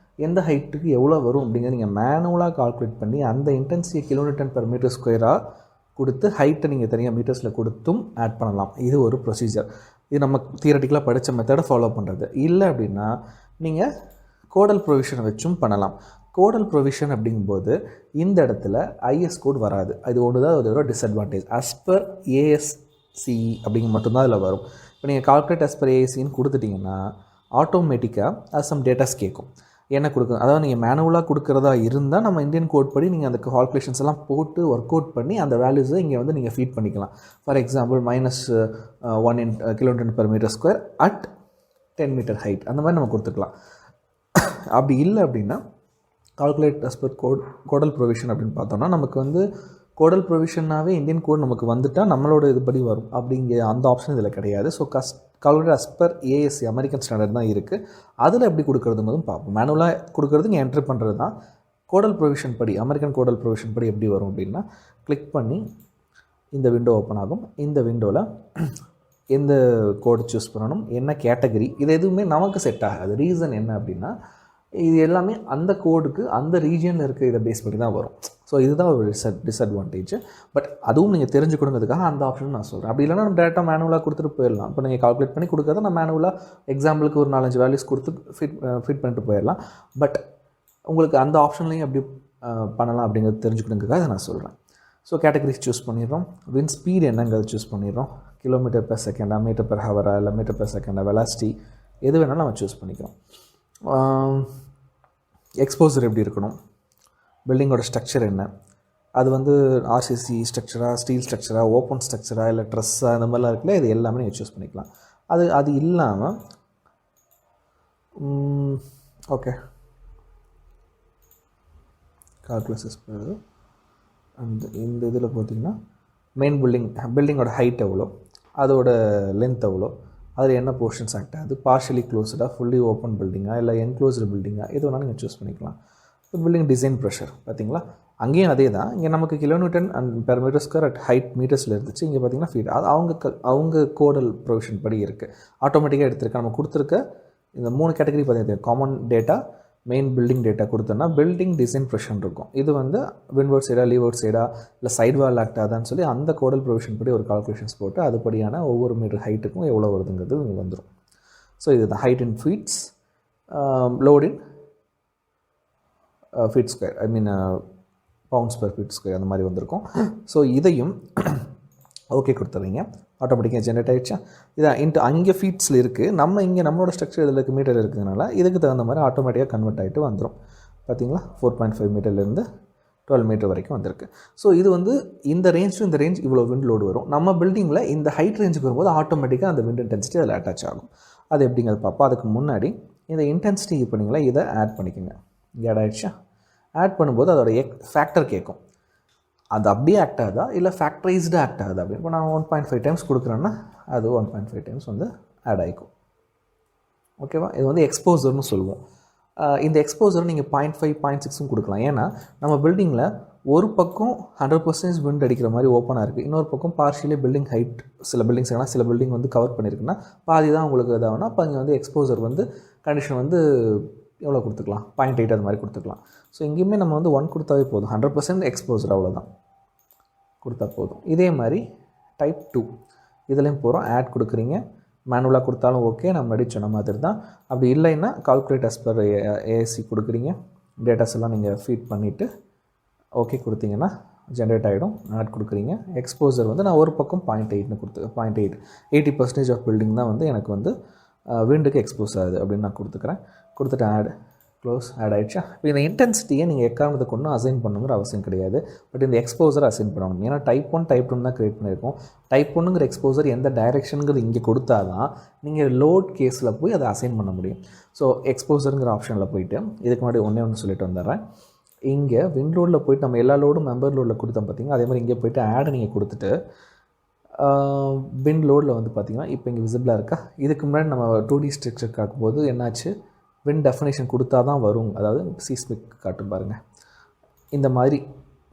எந்த ஹைட்டுக்கு எவ்வளோ வரும் அப்படிங்கிறத நீங்கள் மேனுவலாக கால்குலேட் பண்ணி அந்த இன்டென்சிட்டி kN/m² கொடுத்து ஹைட்டை நீங்கள் தனியாக மீட்டர்ஸில் கொடுத்தும் ஆட் பண்ணலாம். இது ஒரு ப்ரொசீஜர். இது நம்ம தியரட்டிக்கலாக படித்த மெத்தடை ஃபாலோ பண்ணுறது. இல்லை அப்படின்னா நீங்கள் கோடல் ப்ரொவிஷனை வச்சும் பண்ணலாம். கோடல் ப்ரொவிஷன் அப்படிங்கும்போது இந்த இடத்துல ஐஎஸ் கோட் வராது. அது ஒன்று தான் அதோட டிஸ்அட்வான்டேஜ். as per ASCE அப்படிங்க மட்டும்தான் அதில் வரும். இப்போ நீங்கள் கால்குலேட் as per ASCEன்னு கொடுத்துட்டிங்கன்னா ஆட்டோமேட்டிக்காக அது சம் டேட்டாஸ் கேட்கும். என்ன கொடுக்கும், அதாவது நீங்கள் மேனுவலாக கொடுக்குறதா இருந்தால் நம்ம இந்தியன் கோட் படி நீங்கள் அந்த கால்குலேஷன்ஸ் எல்லாம் போட்டு ஒர்க் அவுட் பண்ணி அந்த வேல்யூஸை இங்கே வந்து நீங்கள் ஃபீட் பண்ணிக்கலாம். For example -1 kN/m² at 10 metre height அந்த மாதிரி நம்ம கொடுத்துக்கலாம். அப்படி இல்லை அப்படின்னா calculate as per codal provision அப்படின்னு பார்த்தோம்னா நமக்கு வந்து கோடல் ப்ரொவிஷன்னாவே இந்தியன் கோட் நமக்கு வந்துட்டால் நம்மளோட இதுபடி வரும். அப்படிங்கிற அந்த ஆப்ஷன் இதில் கிடையாது. So calculate as per ASCE American standard தான் இருக்குது. அதில் எப்படி கொடுக்குறது போதும் பார்ப்போம். மேனுவலாக கொடுக்குறது நீங்கள் என்ட்ரு பண்ணுறது தான். கோடல் ப்ரொவிஷன் படி, அமெரிக்கன் கோடல் ப்ரொவிஷன் படி எப்படி வரும் அப்படின்னா, கிளிக் பண்ணி இந்த விண்டோ ஓப்பன் ஆகும். இந்த விண்டோவில் எந்த கோடு சூஸ் பண்ணணும், என்ன கேட்டகரி, இது எதுவுமே நமக்கு செட் ஆகாது. ரீசன் என்ன அப்படின்னா, இது எல்லாமே அந்த கோடுக்கு அந்த ரீஜியனில் இருக்க இதை பேஸ் பண்ணி தான் வரும். ஸோ இதுதான் ஒரு டிஸ்அட்வான்டேஜ். பட் அதுவும் நீங்கள் தெரிஞ்சுக்கணுங்கிறதுக்காக அந்த ஆப்ஷன் நான் சொல்கிறேன். அப்படி இல்லைனா நம்ம டேரெக்டாக மேனுவலாக கொடுத்துட்டு போயிடலாம். இப்போ நீங்கள் கால்குலேட் பண்ணி கொடுக்கறத நான் மேனுவலாக எக்ஸாம்பிளுக்கு ஒரு 4-5 வேல்யூஸ் கொடுத்து ஃபிட் பண்ணிட்டு போயிடலாம். பட் உங்களுக்கு அந்த ஆப்ஷன்லையும் எப்படி பண்ணலாம் அப்படிங்கிறது தெரிஞ்சுக்கணுங்கிறதுக்காக அதை நான் சொல்கிறேன். ஸோ கேட்டகரிஸ் சூஸ் பண்ணிடுறோம். விண்ட் ஸ்பீடு என்னங்கிறத சூஸ் பண்ணிடுறோம். Kilometre per செகண்டா, metre per Howrah, இல்லை மீட்டர் பெர் செகண்டா, வெலாசிட்டி எது வேணாலும் நம்ம சூஸ் பண்ணிக்கிறோம். எக்ஸ்போசர் எப்படி இருக்கணும், பில்டிங்கோட ஸ்ட்ரக்சர் என்ன, அது வந்து ஆர்சிசி ஸ்ட்ரக்சரா, ஸ்டீல் ஸ்ட்ரக்சரா, ஓப்பன் ஸ்ட்ரக்சரா, இல்லை ட்ரெஸ்ஸா, இந்த மாதிரிலாம் இருக்குல்ல, இது எல்லாமே நீங்கள் சூஸ் பண்ணிக்கலாம். அது இல்லாமல் ஓகே கால்குலேஷன்ஸ் போகுது. இந்த இதில் பார்த்திங்கன்னா மெயின் பில்டிங்கோட ஹைட் எவ்வளோ, அதோட லென்த் எவ்வளோ, அதில் என்ன போர்ஷன்ஸ் ஆக்ட் ஆகுது, பார்ஷியலி க்ளோஸ்டாக, ஃபுல்லி ஓப்பன் பில்டிங்காக, இல்லை என்க்ளோஸ்டு பில்டிங்காக, எது வேணாலும் நீங்கள் சூஸ் பண்ணிக்கலாம். இப்போ பில்டிங் டிசைன் ப்ரெஷர் பார்த்திங்களா, அங்கேயும் அதே தான். இங்கே நமக்கு kilometre and per metre square at height மீட்டர்ஸில் இருந்துச்சு. இங்கே பார்த்திங்கன்னா ஃபீட். அது அவங்க கோடல் ப்ரொவிஷன் படி இருக்குது. ஆட்டோமேட்டிக்காக எடுத்துருக்க நம்ம கொடுத்துருக்க இந்த 3 கேட்டகரி பார்த்திங்கன்னா common data, main building data கொடுத்தோன்னா பில்டிங் டிசைன் ப்ரெஷர் இருக்கும். இது வந்து விண்ட்வர்ட் சைடா, லீவர்ட் சைடா, இல்லை சைட் வால் ஆக்ட் ஆகுதான்னு சொல்லி அந்த கோடல் ப்ரொவிஷன் படி ஒரு கால்குலேஷன்ஸ் போட்டு அதுபடியான ஒவ்வொரு மீட்டர் ஹைட்டுக்கும் எவ்வளோ வருதுங்கிறது வந்துடும். ஸோ இது தான் height in feets, load in feet square, I mean pounds per feet square, அந்த மாதிரி வந்திருக்கும். ஸோ இதையும் ஓகே கொடுத்துறீங்க. ஆட்டோமேட்டிக்காக ஜென்ரேட் ஆகிடுச்சா. இதான் அங்கே ஃபீட்ஸில் இருக்குது. நம்மளோட ஸ்ட்ரக்சர் இதில் மீட்டர் இருக்கிறதுனால இதுக்கு தகுந்த மாதிரி ஆட்டோமேட்டிக்காக கன்வெர்ட் ஆகிட்டு வந்துடும். பார்த்தீங்களா, 4.5 மீட்டர்லேருந்து 12 மீட்டர் வரைக்கும் வந்திருக்கு. ஸோ இது வந்து இந்த ரேஞ்ச் இவ்வளோ விண்ட் லோடு வரும். நம்ம பில்டிங்கில் இந்த ஹைட் ரேஞ்சுக்கு வரும்போது ஆட்டோமேட்டிக்காக அந்த விண்ட் இன்டென்சிட்டி அதில் அட்டாச் ஆகும். அது எப்படிங்கிறது பார்ப்போம். அதுக்கு முன்னாடி இந்த இன்டென்சிட்டி பண்ணிங்களா, இதை ஆட் பண்ணிக்கோங்க. இங்கே ஆட் ஆகிடுச்சா. ஆட் பண்ணும்போது அதோட ஃபேக்டர் கேட்கும். அது அப்படியே ஆக்ட் ஆகுதா, இல்லை ஃபேக்டரைஸ்டு ஆக்ட் ஆகுதா அப்படின்னு. இப்போ நான் 1.5 டைம்ஸ் கொடுக்குறேன்னா அது 1.5 டைம்ஸ் வந்து ஆட் ஆகிக்கும். ஓகேவா. இது வந்து எக்ஸ்போசர்னு சொல்லுவோம். இந்த எக்ஸ்போசர் நீங்கள் 0.5, 0.6 கொடுக்கலாம். ஏன்னா நம்ம பில்டிங்கில் ஒரு பக்கம் 100% விண்ட் அடிக்கிற மாதிரி ஓப்பனாக இருக்குது, இன்னொரு பக்கம் பார்ஷியலி பில்டிங் ஹைட், சில பில்டிங்ஸ் ஆனால் சில பில்டிங் வந்து கவர் பண்ணியிருக்குன்னா பாதி தான் உங்களுக்கு இதாகும்னா, அப்போ இங்கே வந்து எக்ஸ்போசர் வந்து கண்டிஷன் வந்து எவ்வளோ கொடுத்துக்கலாம், 0.8 அது மாதிரி கொடுத்துக்கலாம். ஸோ எங்கேயுமே நம்ம வந்து 1 கொடுத்தாவே போதும், 100% எக்ஸ்போசர் அவ்வளோதான் கொடுத்தா போதும். இதே மாதிரி டைப் 2 இதுலேயும் போகிறோம். ஆட் கொடுக்குறீங்க. மேனுவலாக கொடுத்தாலும் ஓகே, நம்ம முன்னாடி சொன்ன மாதிரி தான். அப்படி இல்லைன்னா கால்குலேட் அஸ் பர் ஏஎஸ்சி கொடுக்குறீங்க. டேட்டாஸ் எல்லாம் நீங்கள் ஃபீட் பண்ணிவிட்டு ஓகே கொடுத்தீங்கன்னா ஜென்ரேட் ஆகிடும். ஆட் கொடுக்குறீங்க. எக்ஸ்போசர் வந்து நான் ஒரு பக்கம் 0.8ன்னு 80% ஆஃப் பில்டிங் தான் வந்து எனக்கு வந்து விண்டுக்கு எக்ஸ்போஸ் ஆகுது அப்படின்னு நான் கொடுத்துக்கிறேன். கொடுத்துட்டு ஆட் க்ளோஸ். ஆட் ஆகிடுச்சா. இப்போ இந்த இன்டென்சிட்டியை நீங்கள் எக்காரணத்துக்கு ஒன்றும் அசைன் பண்ணுங்கிற அவசியம் கிடையாது. பட் இந்த எக்ஸ்போசர் அசைன் பண்ணணும். ஏன்னா டைப் 1 டைப் 2 தான் க்ரியேட் பண்ணியிருக்கோம். டைப் 1ங்கிற எக்ஸ்போசர் எந்த டைரெக்ஷனுங்கிறது இங்கே கொடுத்தா தான் நீங்கள் லோட் கேஸில் போய் அதை அசைன் பண்ண முடியும். ஸோ எக்ஸ்போசருங்கிற ஆப்ஷனில் போய்ட்டு இதுக்கு முன்னாடி ஒன்று சொல்லிட்டு வந்துடுறேன். இங்கே விண்ட் லோடில் போய்ட்டு நம்ம எல்லா லோடும் மெம்பர் லோடில் கொடுத்தோம் பார்த்தீங்கன்னா, அதே மாதிரி இங்கே போய்ட்டு ஆட் நீங்கள் கொடுத்துட்டு விண்ட் லோடில் வந்து பார்த்திங்கன்னா இப்போ இங்கே விசிபிளாக இருக்கா. இதுக்கு முன்னாடி நம்ம 2D ஸ்ட்ரக்சர் காக்கும்போது என்னாச்சு, விண்ட் டெஃபினேஷன் கொடுத்தா தான் வரும். அதாவது சீஸ்மிக் காட்டும் பாருங்கள், இந்த மாதிரி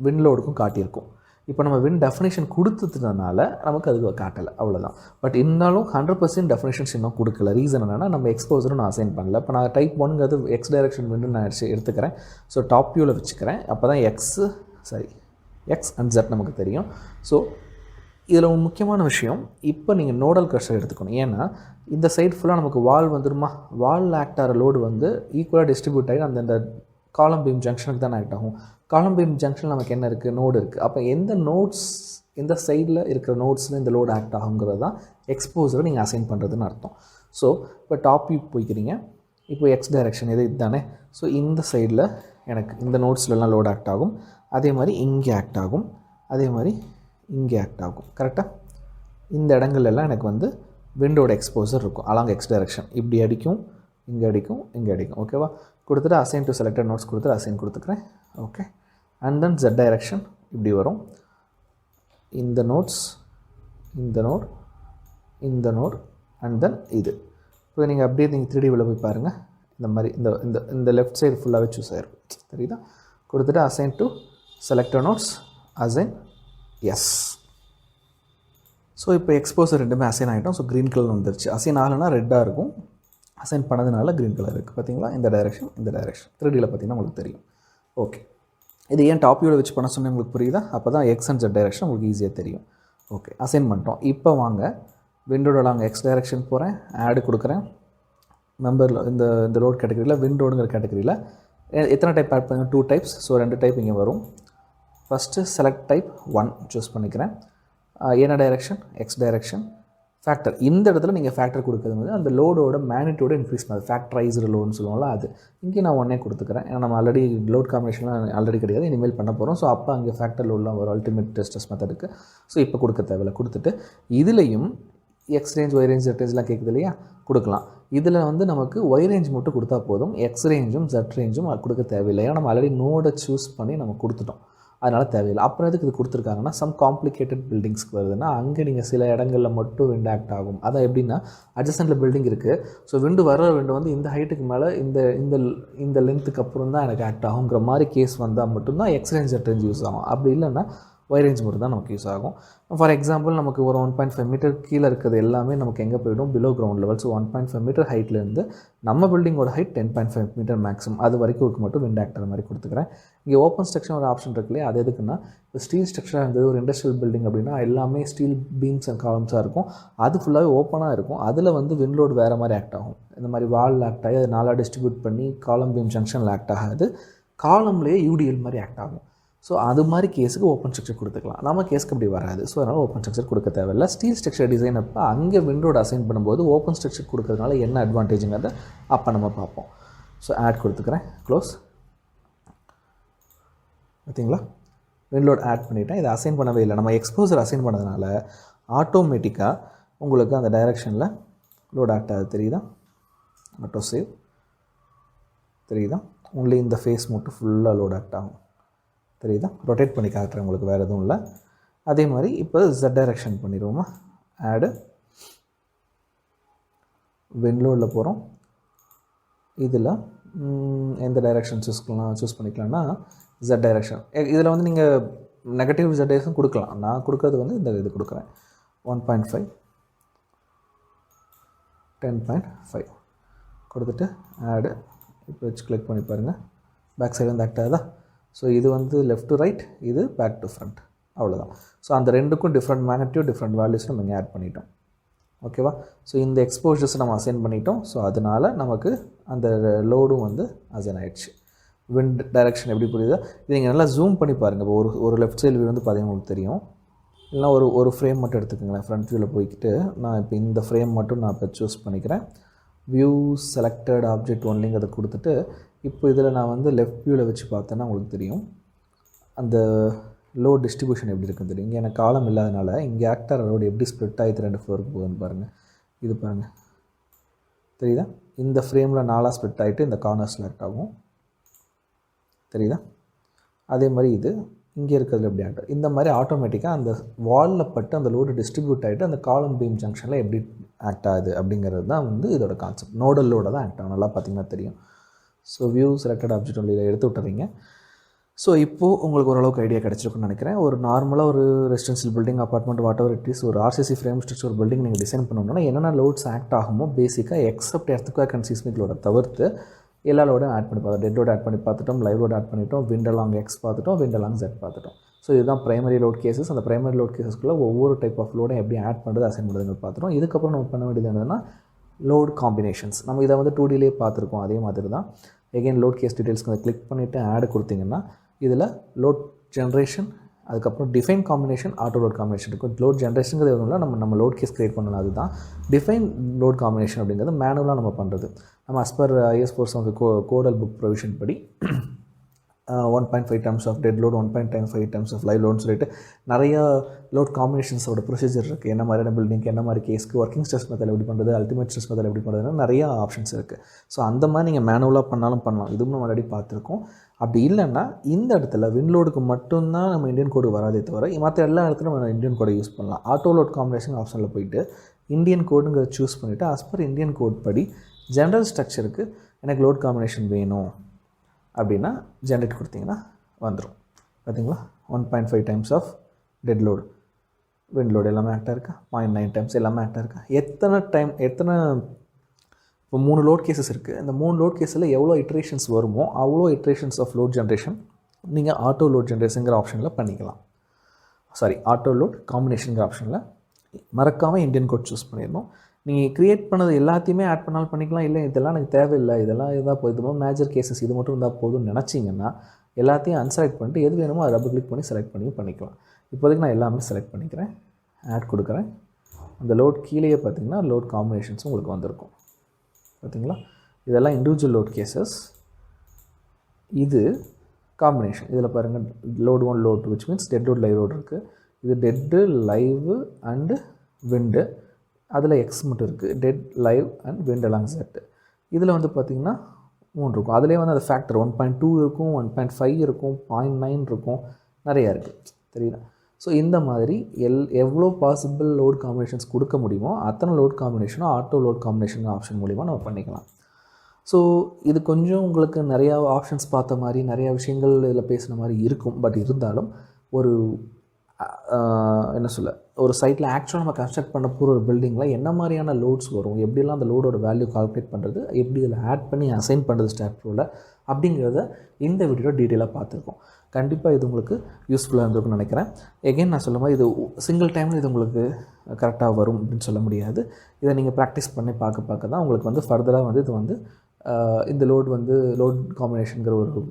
விண்ட் லோடுக்கும் காட்டியிருக்கும். இப்போ நம்ம விண்ட் டெஃபினேஷன் கொடுத்ததுனால நமக்கு அது காட்டலை, அவ்வளோதான். பட் இருந்தாலும் 100% டெஃபினேஷன்ஸ் இன்னும் கொடுக்கல. ரீசன் என்னென்னா நம்ம எக்ஸ்போசரும் நான் அசைன் பண்ணல. இப்போ நான் டைப் 1ங்கிறது எக்ஸ் டைரக்ஷன் விண்டு நான் எடுத்துக்கிறேன். ஸோ டாப் வியூவில் வச்சுக்கிறேன். அப்போ தான் எக்ஸ் அண்ட் Z நமக்கு தெரியும். ஸோ இதில் ஒரு முக்கியமான விஷயம், இப்போ நீங்கள் நோடல் கர்சர் எடுத்துக்கணும். ஏன்னா இந்த சைடு ஃபுல்லாக நமக்கு வால் வந்துடுமா, வால் ஆக்ட் ஆகிற லோடு வந்து ஈக்குவலாக டிஸ்ட்ரிபியூட் ஆகி அந்த காலம் பீம் ஜங்ஷனுக்கு தான் ஆக்ட் ஆகும். காலம் பீம் ஜங்ஷனில் நமக்கு என்ன இருக்குது, நோடு இருக்குது. அப்போ எந்த நோட்ஸ், எந்த சைடில் இருக்கிற நோட்ஸில் இந்த லோடு ஆக்ட் ஆகுங்கிறது தான் எக்ஸ்போசரை நீங்கள் அசைன் பண்ணுறதுன்னு அர்த்தம். ஸோ இப்போ டாப் வியூ போய்க்கிறீங்க. இப்போ எக்ஸ் டைரக்ஷன் இது தானே. ஸோ இந்த சைடில் எனக்கு இந்த நோட்ஸ்லலாம் லோடு ஆக்ட் ஆகும். அதே மாதிரி இங்கே ஆக்ட் ஆகும், அதே மாதிரி இங்கே ஆக்ட் ஆகும். கரெக்டாக இந்த இடங்கள்லாம் எனக்கு வந்து விண்டோட எக்ஸ்போசர் இருக்கும். அலாங் எக்ஸ் டைரக்ஷன் இப்படி அடிக்கும், இங்கே அடிக்கும், இங்கே அடிக்கும். ஓகேவா. கொடுத்துட்டு அசைன் டு செலக்டட் நோட்ஸ் கொடுத்துட்டு அசைன் கொடுத்துக்கிறேன். Okay. And then Z direction இப்படி வரும். இந்த நோட்ஸ், இந்த நோட், இந்த நோட் அண்ட் தென் இது. இப்போ நீங்கள் அப்படியே நீங்கள் 3D வியூவில் போய் பாருங்கள். இந்த மாதிரி இந்த இந்த இந்த லெஃப்ட் சைடு ஃபுல்லாகவே சூஸ் ஆகிருக்கும். தெரியுதா. கொடுத்துட்டு assign to selected nodes assign எஸ். ஸோ இப்போ எக்ஸ்போசர் ரெண்டுமே அசைன் ஆகிட்டோம். ஸோ க்ரீன் கலர் வந்துருச்சு. அசைன் ஆகலைன்னா ரெட்டாக இருக்கும், அசைன் பண்ணதுனால க்ரீன் கலர் இருக்குது. பார்த்தீங்களா, இந்த டைரெக்ஷன் இந்த டைரெக்ஷன் 3Dயில் பார்த்தீங்கன்னா உங்களுக்கு தெரியும். ஓகே, இது ஏன் டாப் வியூவில் வச்சு பண்ண சொன்னேன் உங்களுக்கு புரியுதா? அப்போ தான் எக்ஸ் அண்ட் ஜெட் டைரெக்ஷன் உங்களுக்கு ஈஸியாக தெரியும். ஓகே, அசைன் பண்ணிட்டோம். இப்போ வாங்க விண்டோட நாங்கள் எக்ஸ் டைரெக்ஷன் போகிறேன், ஆடு கொடுக்குறேன். மெம்பரில் இந்த ரோட் கேட்டகரியில் விண்டோடுங்கிற கேட்டகரியில் எத்தனை டைப் ஆட் பண்ணுங்கள்? 2 டைப்ஸ். ஸோ 2 டைப் இங்கே வரும். ஃபஸ்ட்டு செலக்ட் டைப் 1 சூஸ் பண்ணிக்கிறேன். என்ன டைரெக்ஷன்? X direction. ஃபேக்டர், இந்த இடத்துல நீங்கள் ஃபேக்டர் கொடுக்குறது வந்து அந்த லோடோட மேக்னிட்யூட இன்க்ரீஸ் பண்ணுது, ஃபேக்டரைஸ்டு லோடுன்னு சொல்லுவோம்ல அது. இங்கே நான் 1 கொடுத்துக்கிறேன். ஏன்னா நம்ம ஆல்ரெடி லோட் காம்பினேஷன்லாம் ஆல்ரெடி கிடையாது, இனிமேல் பண்ண போகிறோம். ஸோ அப்போ அங்கே ஃபேக்டர் லோடெலாம் ஒரு அல்டிமேட் டெஸ்டஸ் மெத்தடுக்கு. ஸோ இப்போ கொடுக்க தேவையில்லை. கொடுத்துட்டு இதுலேயும் X range Y range Z ரேஞ்செலாம் கேட்குது இல்லையா, கொடுக்கலாம். இதில் வந்து நமக்கு ஒய் ரேஞ்ச் மட்டும் கொடுத்தா போதும், எக்ஸ் ரேஞ்சும் ஜெட் ரேஞ்சும் கொடுக்க தேவையில்லை. ஏன்னா நம்ம ஆல்ரெடி நோடை சூஸ் பண்ணி நம்ம கொடுத்துட்டோம், அதனால் தேவையில்லை. அப்புறம் எதுக்கு இது கொடுத்துருக்காங்கன்னா, சம் காம்ப்ளிகேட்டட் பில்டிங்ஸ்க்கு வருதுன்னா அங்கே நீங்கள் சில இடங்களில் மட்டும் விண்ட் ஆக்ட் ஆகும். அதான் எப்படின்னா, அட்ஜசன்ட்டில் பில்டிங் இருக்குது. ஸோ விண்டு வர விண்டு வந்து இந்த ஹைட்டுக்கு மேலே இந்த லென்த்துக்கு அப்புறம் தான் எனக்கு ஆக்ட் ஆகுங்கிற மாதிரி கேஸ் வந்தால் மட்டும்தான் X range Z range use ஆகும். அப்படி இல்லைன்னா ஒய் ரேஞ்ச் மட்டும் தான் நமக்கு யூஸ் ஆகும். ஃபார் எக்ஸாம்பிள், நமக்கு ஒரு 1.5 மீட்டர் கீழே இருக்கிறது எல்லாமே நமக்கு எங்கே போய்டும்? Below ground level. So 1.5 metre ஹைட்லேருந்து நம்ம பில்டிங்கோட ஹைட் 10.5 மீட்டர் மேக்ஸிமம், அது வரைக்கும் இருக்க மட்டும் விண்ட் ஆக்டர் மாதிரி கொடுத்துக்கிறேன். இங்கே ஓப்பன் ஸ்ட்ரக்சர் ஒரு ஆப்ஷன் இருக்கு இல்லையா, அது எதுக்குன்னா, இப்போ ஸ்டீல் ஸ்ட்ரக்சராக இருந்தது ஒரு இண்டஸ்ட்ரியல் பில்டிங் அப்படின்னா எல்லாமே ஸ்டீல் பீம்ஸ் அண்ட் காலம்ஸாக இருக்கும், அது ஃபுல்லாகவே ஓப்பனாக இருக்கும். அதில் வந்து விண்ட் லோடு வேறு மாதிரி ஆக்ட் ஆகும். இந்த மாதிரி வால் ஆக்ட் ஆகி அது 4 டிஸ்ட்ரிபியூட் பண்ணி காலம் பீம் ஜங்ஷனில் ஆக்ட் ஆகாது, காலம்லேயே யூடிஎல் மாதிரி ஆக்ட் ஆகும். ஸோ அது மாதிரி கேஸுக்கு ஓப்பன் ஸ்ட்ரக்சர் கொடுத்துக்கலாம். நம்ம கேஸுக்கு அப்படி வராது. ஸோ அதனால் ஓப்பன் ஸ்ட்ரக்சர் கொடுக்க தேவையில்லை. ஸ்டீல் ஸ்ட்ரக்சர் டிசைன் அப்போ அங்கே விண்டோட அசைன் பண்ணும்போது ஓப்பன் ஸ்ட்ரக்சர் கொடுக்கறதுனால என்ன அட்வான்டேஜுங்கிறத அப்போ நம்ம பார்ப்போம். ஸோ ஆட் கொடுத்துக்கிறேன், க்ளோஸ். பார்த்தீங்களா, விண்டோட ஆட் பண்ணிவிட்டேன். இதை அசைன் பண்ணவே இல்லை, நம்ம எக்ஸ்போசர் அசைன் பண்ணதுனால ஆட்டோமேட்டிக்காக உங்களுக்கு அந்த டைரெக்ஷனில் லோட் ஆக்ட் ஆகுது. தெரியுதா? ஆட்டோ சேவ் தெரியுதா? ஒன்லி இந்த ஃபேஸ் மட்டும் ஃபுல்லாக லோட் ஆக்ட் ஆகும். தெரியுதா? ரொட்டேட் பண்ணி காட்டுறேன் உங்களுக்கு, வேறு எதுவும் இல்லை. அதே மாதிரி இப்போ ஜெட் டைரெக்ஷன் பண்ணிடுவோமா, ஆடு விண்டோவில் போகிறோம். இதில் எந்த டைரெக்ஷன் சூஸ் பண்ணிக்கலாம்னா ஜெட் டைரெக்ஷன். இதில் வந்து நீங்கள் நெகட்டிவ் ஜெட் டைரெக்ஷன் கொடுக்கலாம். நான் கொடுக்குறது வந்து இந்த இது கொடுக்குறேன், 1.5 10.5 கொடுத்துட்டு ஆடு. இப்போ வச்சு கிளிக் பண்ணி பாருங்கள், பேக் சைடு வந்து ஆக்ட் ஆகுதா? ஸோ இது வந்து லெஃப்ட் டு ரைட், இது பேக் டு ஃப்ரண்ட், அவ்வளோதான். ஸோ அந்த ரெண்டுக்கும் டிஃப்ரெண்ட் மேக்னிட்யூட் டிஃப்ரெண்ட் வேல்யூஸ் நம்ம இங்கே ஆட் பண்ணிட்டோம். ஓகேவா? ஸோ இந்த எக்ஸ்போஷர்ஸ் நம்ம அசைன் பண்ணிட்டோம். ஸோ அதனால் நமக்கு அந்த லோடும் வந்து அசைன் ஆகிடுச்சு. விண்ட் டைரெக்ஷன் எப்படி புரியுதா? இது நீங்கள் நல்லா ஜூம் பண்ணி பாருங்கள். இப்போ ஒரு லெஃப்ட் சைடு வியூ வந்து பார்த்தீங்கன்னா உங்களுக்கு தெரியும். இல்லைனா ஒரு ஃப்ரேம் மட்டும் எடுத்துக்கோங்களேன். ஃப்ரண்ட் வியூவில் போய்கிட்டு நான் இப்போ இந்த ஃப்ரேம் மட்டும் நான் இப்போ சூஸ் பண்ணிக்கிறேன். வியூ செலக்டட் ஆப்ஜெக்ட் ஒன்லிங்கிறத கொடுத்துட்டு இப்போ இதில் நான் வந்து லெஃப்ட் வியூவில் வச்சு பார்த்தேன்னா உங்களுக்கு தெரியும் அந்த லோட் டிஸ்ட்ரிபியூஷன் எப்படி இருக்குன்னு தெரியும். இங்கே எனக்கு காலம் இல்லாதனால இங்கே ஆக்டர் ரோடு எப்படி ஸ்ப்ளிட் ஆகிட்டு 2 ஃப்ளோருக்கு போகுதுன்னு பாருங்கள். இது பாருங்கள், தெரியுதா? இந்த ஃப்ரேமில் 4 ஸ்ப்ளிட் ஆகிட்டு இந்த கார்னர்ஸில் ஆக்ட் ஆகும். தெரியுதா? அதே மாதிரி இது இங்கே இருக்கிறதுல எப்படி ஆக்ட், இந்த மாதிரி ஆட்டோமேட்டிக்காக அந்த வாலில் பட்டு அந்த லோடு டிஸ்ட்ரிபியூட் ஆகிட்டு அந்த காலம் பீம் ஜங்ஷனில் எப்படி ஆக்ட் ஆகுது அப்படிங்கிறது தான் வந்து இதோட கான்செப்ட். நோடல் லோட தான் ஆக்ட் ஆகும், நல்லா பார்த்திங்கன்னா தெரியும். ஸோ வியூ செலக்டட் ஆப்ஜெக்ட் ஒன்லியில் எடுத்து விட்டுறீங்க. ஸோ இப்போது உங்களுக்கு ஓரளவுக்கு ஐடியா கிடச்சிருக்குன்னு நினைக்கிறேன். ஒரு நார்மலாக ஒரு residential building, apartment, what ever it is, ஒரு ஆர்சிசி ஃப்ரேம் ஸ்ட்ரக்சர் ஒரு பில்டிங் நீங்கள் டிசைன் பண்ணணும்னா என்னென்ன லோட்ஸ் ஆக்ட் ஆகுமோ பேசிக்காக எக்ஸப்ட் எர்த்குவேக் அண்ட் சீஸ்மிக் லோட தவிர்த்து எல்லா லோடும் ஆட் பண்ணி பார்த்தோம். டெட் லோட் ஆட் பண்ணி பார்த்துட்டோம், லைவ் லோட் ஆட் பண்ணிட்டோம், விண்ட் அலாங் எக்ஸ் பார்த்துட்டோம், விண்ட் அலாங் ஜெட் பார்த்துட்டோம். ஸோ இதுதான் ப்ரைமரி லோட் கேசஸ். அந்த ப்ரைமரி லோட் கேசஸ்க்குள்ளே ஒவ்வொரு டைப் ஆஃப் லோடும் எப்படி ஆட் பண்ணுறது, அசைன் பண்ணுறதுன்னு பார்த்துட்டோம். இதுக்கப்புறம் நம்ம பண்ண வேண்டியது என்னதுன்னா லோட் காம்பினேஷன்ஸ். நம்ம இதை வந்து 2Dலேயே பார்த்துருக்கோம். அதே மாதிரி தான் எகெயின் லோட் கேஸ் டீட்டெயில்ஸ்க்கு கிளிக் பண்ணிவிட்டு ஆட் கொடுத்தீங்கன்னா இதில் லோட் ஜென்ரேஷன், அதுக்கப்புறம் define combination, auto load combination இருக்கும். லோட் ஜென்ரேஷனுங்கிறது எதுவும் இல்லை, நம்ம லோட் கேஸ் க்ரியேட் பண்ணணும். அதுதான் டிஃபைன் லோட் காம்பினேஷன் அப்படிங்கிறது மேனுவலாக நம்ம பண்ணுறது. நம்ம as per IS 470 codal book provision படி 1.5 terms of dead load, 1.5 terms of live லோட்னு சொல்லிட்டு நிறையா லோட் காம்பினேஷன்ஸோட ப்ரொசீஜர் இருக்குது. என்ன மாதிரியான பில்டிங்க்கு என்ன மாதிரி கேஸ்க்கு ஒர்க்கிங் ஸ்ட்ரெஸ் மெத்தட் எப்படி பண்ணுறது, அல்டிமேட் ஸ்ட்ரெஸ் மெத்தட் எப்படி பண்ணுறதுன்னு நிறையா ஆப்ஷன்ஸ் இருக்குது. ஸோ அந்த மாதிரி நீங்கள் மேனுவலாக பண்ணாலும் பண்ணலாம். இதுவும் நம்ம ஆல்ரெடி பார்த்துருக்கோம். அப்படி இல்லைன்னா இந்த இடத்துல விண்ட்லோடுக்கு மட்டும்தான் நம்ம இந்தியன் கோடு வராதே தவிர மற்ற எல்லா இடத்துலையும் நம்ம இந்தியன் கோடை யூஸ் பண்ணலாம். ஆட்டோ லோட் காம்பினேஷன் ஆப்ஷனில் போயிட்டு இந்தியன் கோடுங்கிறத சூஸ் பண்ணிவிட்டு as per இந்தியன் கோட் படி ஜென்ரல் ஸ்ட்ரக்சருக்கு எனக்கு லோட் காம்பினேஷன் வேணும் அப்படின்னா ஜென்ரேட் கொடுத்தீங்கன்னா வந்துடும். பார்த்தீங்களா, 1.5 times of dead load, wind load எல்லாமே ஆக்டாக இருக்கா, 0.9 டைம்ஸ் எல்லாமே ஆக்டாக இருக்கா. எத்தனை இப்போ 3 லோட் கேசஸ் இருக்குது. இந்த 3 லோட் கேஸில் எவ்வளோ இட்ரேஷன்ஸ் வருமோ அவ்வளோ இட்ரேஷன்ஸ் ஆஃப் லோட் ஜென்ரேஷன் நீங்கள் ஆட்டோ லோட் ஜென்ரேஷனுங்கிற ஆப்ஷனில் பண்ணிக்கலாம். ஆட்டோ லோட் காம்பினேஷனுங்கிற ஆப்ஷனில் மறக்காமல் இந்தியன் கோட் சூஸ் பண்ணிடணும். நீங்கள் க்ரியேட் பண்ணது எல்லாத்தையுமே ஆட் பண்ணாலும் பண்ணிக்கலாம். இல்லை இதெல்லாம் எனக்கு தேவையில்லை, இதெல்லாம் இதாக போய் இது மேஜர் கேசஸ் இது மட்டும் இருந்தால் போதும்னு நினச்சிங்கன்னா எல்லாத்தையும் அன்செலக்ட் பண்ணிட்டு எது வேணுமோ அதை டபுள் கிளிக் பண்ணி செலக்ட் பண்ணிக்கலாம். இப்போதைக்கு நான் எல்லாமே செலக்ட் பண்ணிக்கிறேன், ஆட் கொடுக்குறேன். அந்த லோட் கீழேயே பார்த்திங்கன்னா லோட் காம்பினேஷன்ஸும் உங்களுக்கு வந்திருக்கும். பார்த்திங்களா, இதெல்லாம் இண்டிவிஜுவல் லோட் கேசஸ், இது காம்பினேஷன். இதில் பாருங்கள் load 1 load which means dead load live load இருக்குது. இது டெட்டு லைவு அண்டு விண்டு, அதில் எக்ஸ் மட்டும் இருக்குது, dead live and wind along Z. இதில் வந்து பார்த்திங்கன்னா 3 இருக்கும். அதிலே வந்து அது ஃபேக்டர் 1.2 இருக்கும், 1.5 இருக்கும், 0.9 இருக்கும், நிறையா இருக்குது. தெரியுதா? ஸோ இந்த மாதிரி எவ்வளோ பாசிபிள் லோட் காம்பினேஷன்ஸ் கொடுக்க முடியுமோ அத்தனை லோட் காம்பினேஷனும் ஆட்டோ லோட் காம்பினேஷன் ஆப்ஷன் மூலிமா நம்ம பண்ணிக்கலாம். ஸோ இது கொஞ்சம் உங்களுக்கு நிறையா ஆப்ஷன்ஸ் பார்த்த மாதிரி நிறையா விஷயங்கள் இதில் பேசுகிற மாதிரி இருக்கும். பட் இருந்தாலும் ஒரு என்ன சொல்ல, ஒரு சைட்டில் ஆக்சுவலாக நம்ம கன்ஸ்ட்ரக்ட் பண்ண போகிற ஒரு பில்டிங்கில் என்ன மாதிரியான லோட்ஸ் வரும், எப்படிலாம் அந்த லோடோட வேல்யூ கால்குலேட் பண்ணுறது, எப்படி இதில் ஆட் பண்ணி அசைன் பண்ணுறது ஸ்டாட்ரோவில் அப்படிங்கிறத இந்த வீடியோவில் டீட்டெயிலாக பார்த்துருக்கோம். கண்டிப்பாக இது உங்களுக்கு யூஸ்ஃபுல்லாக இருந்திருக்குன்னு நினைக்கிறேன். எகெயின் நான் சொல்லும் போது இது சிங்கிள் டைமில் இது உங்களுக்கு கரெக்டாக வரும் அப்படின்னு சொல்ல முடியாது. இதை நீங்கள் ப்ராக்டிஸ் பண்ணி பார்க்க தான் உங்களுக்கு வந்து ஃபர்தராக வந்து இது வந்து இந்த லோட் காம்பினேஷனுங்கிற ஒரு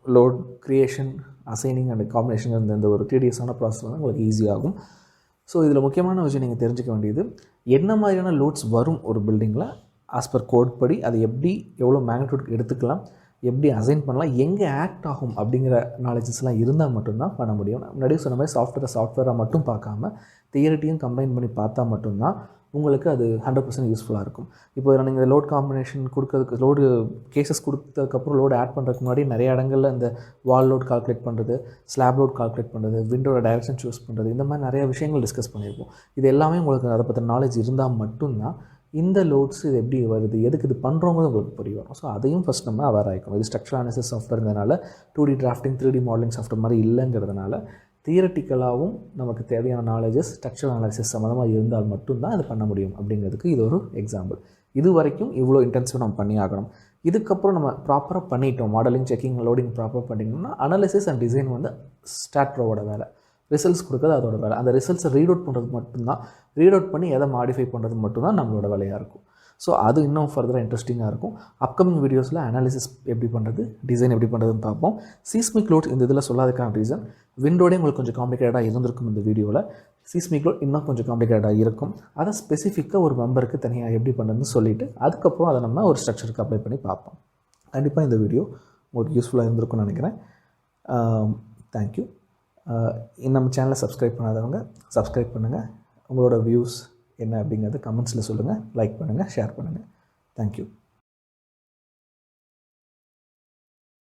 load creation, assigning and combination இந்த ஒரு டீடியஸான ப்ராசஸ் வந்து உங்களுக்கு ஈஸியாகும். ஸோ இதில் முக்கியமான விஷயம் நீங்கள் தெரிஞ்சுக்க வேண்டியது, என்ன மாதிரியான லோட்ஸ் வரும் ஒரு பில்டிங்கில் ஆஸ் பர் கோட் படி, அது எப்படி எவ்வளோ மேக்னிட்யூட் எடுத்துக்கலாம், எப்படி அசைன் பண்ணலாம், எங்கே ஆக்ட் ஆகும் அப்படிங்கிற நாலேஜஸ்லாம் இருந்தால் மட்டும்தான் பண்ண முடியும். முன்னாடி சொன்ன மாதிரி சாஃப்ட்வேராக மட்டும் பார்க்காம தியரிட்டியும் கம்பைன் பண்ணி பார்த்தா மட்டும்தான் உங்களுக்கு அது 100% யூஸ்ஃபுல்லாக இருக்கும். இப்போ நீங்கள் லோட் காம்பினேஷன் கொடுக்கறதுக்கு, லோடு கேசஸ் கொடுத்ததுக்கப்புறம் லோடு ஆட் பண்ணுறதுக்கு முன்னாடி நிறைய இடங்களில் இந்த வால் லோட் கால்குலேட் பண்ணுறது, ஸ்லாப் லோட் கால்குலேட் பண்ணுறது, விண்டோட டைரக்ஷன் சூஸ் பண்ணுறது, இந்த மாதிரி நிறைய விஷயங்கள் டிஸ்கஸ் பண்ணியிருப்போம். இது எல்லாமே உங்களுக்கு அதை பற்றின நாலேஜ் இருந்தால் மட்டும்தான் இந்த லோட்ஸ் இது எப்படி வருது, எதுக்கு இது பண்ணுறவங்க உங்களுக்கு புரிய வரும். ஸோ அதையும் ஃபஸ்ட் நம்ம அவேர் ஆகிக்கணும். இது ஸ்ட்ரக்சரல் அனாலிசிஸ் சாஃப்ட்வேர்ங்கிறதுனால 2D drafting 3D modelling software மாதிரி இல்லைங்கிறதுனால தியரட்டிக்கலாகவும் நமக்கு தேவையான நாலேஜஸ் ஸ்ட்ரக்சரல் அனாலிசிஸ் சம்மந்தமாக இருந்தால் மட்டும்தான் அது பண்ண முடியும் அப்படிங்கிறதுக்கு இது ஒரு எக்ஸாம்பிள். இது வரைக்கும் இவ்வளோ இன்டென்சிவ் நம்ம பண்ணி ஆகணும். இதுக்கப்புறம் நம்ம ப்ராப்பராக பண்ணிட்டோம், மாடலிங், செக்கிங், லோடிங் ப்ராப்பராக பண்ணிட்டோம்னா அனாலிசிஸ் அண்ட் டிசைன் வந்து ஸ்டாட்ரோட வேலை, ரிசல்ட்ஸ் கொடுக்குறது அதோட வேலை. அந்த ரிசல்ட்ஸை ரீட் அவுட் பண்ணுறது மட்டும்தான், ரீட் அவுட் பண்ணி எதை மாடிஃபை பண்ணுறது மட்டும்தான் நம்மளோட வேலையாக இருக்கும். ஸோ அது இன்னும் ஃபர்தராக இன்ட்ரெஸ்டிங்காக இருக்கும். அப்கமிங் வீடியோஸில் அனாலிசிஸ் எப்படி பண்ணுறது, டிசைன் எப்படி பண்ணுறதுன்னு பார்ப்போம். சீஸ்மிக் லோட் இந்த இதில் சொல்லாததுக்கான ரீசன், விண்டோடே உங்களுக்கு கொஞ்சம் காம்ப்ளிகேட்டடாக இருந்திருக்கும் இந்த வீடியோவில். சீஸ்மிக் லோட் இன்னும் கொஞ்சம் காம்ப்ளிகேட்டடாக இருக்கும். அதை ஸ்பெசிஃபிக்காக ஒரு மெம்பருக்கு தனியாக எப்படி பண்ணுறதுன்னு சொல்லிவிட்டு அதுக்கப்புறம் அதை நம்ம ஒரு ஸ்ட்ரக்சருக்கு அப்ளை பண்ணி பார்ப்போம். கண்டிப்பாக இந்த வீடியோ உங்களுக்கு யூஸ்ஃபுல்லாக இருந்திருக்கும்னு நினைக்கிறேன். தேங்க்யூ. நம்ம சேனலை சப்ஸ்கிரைப் பண்ணாதவங்க சப்ஸ்கிரைப் பண்ணுங்கள். உங்களோட வியூஸ் என்ன அப்படிங்கிறத கமெண்ட்ஸில் சொல்லுங்கள், லைக் பண்ணுங்கள், ஷேர் பண்ணுங்கள். தேங்க்யூ.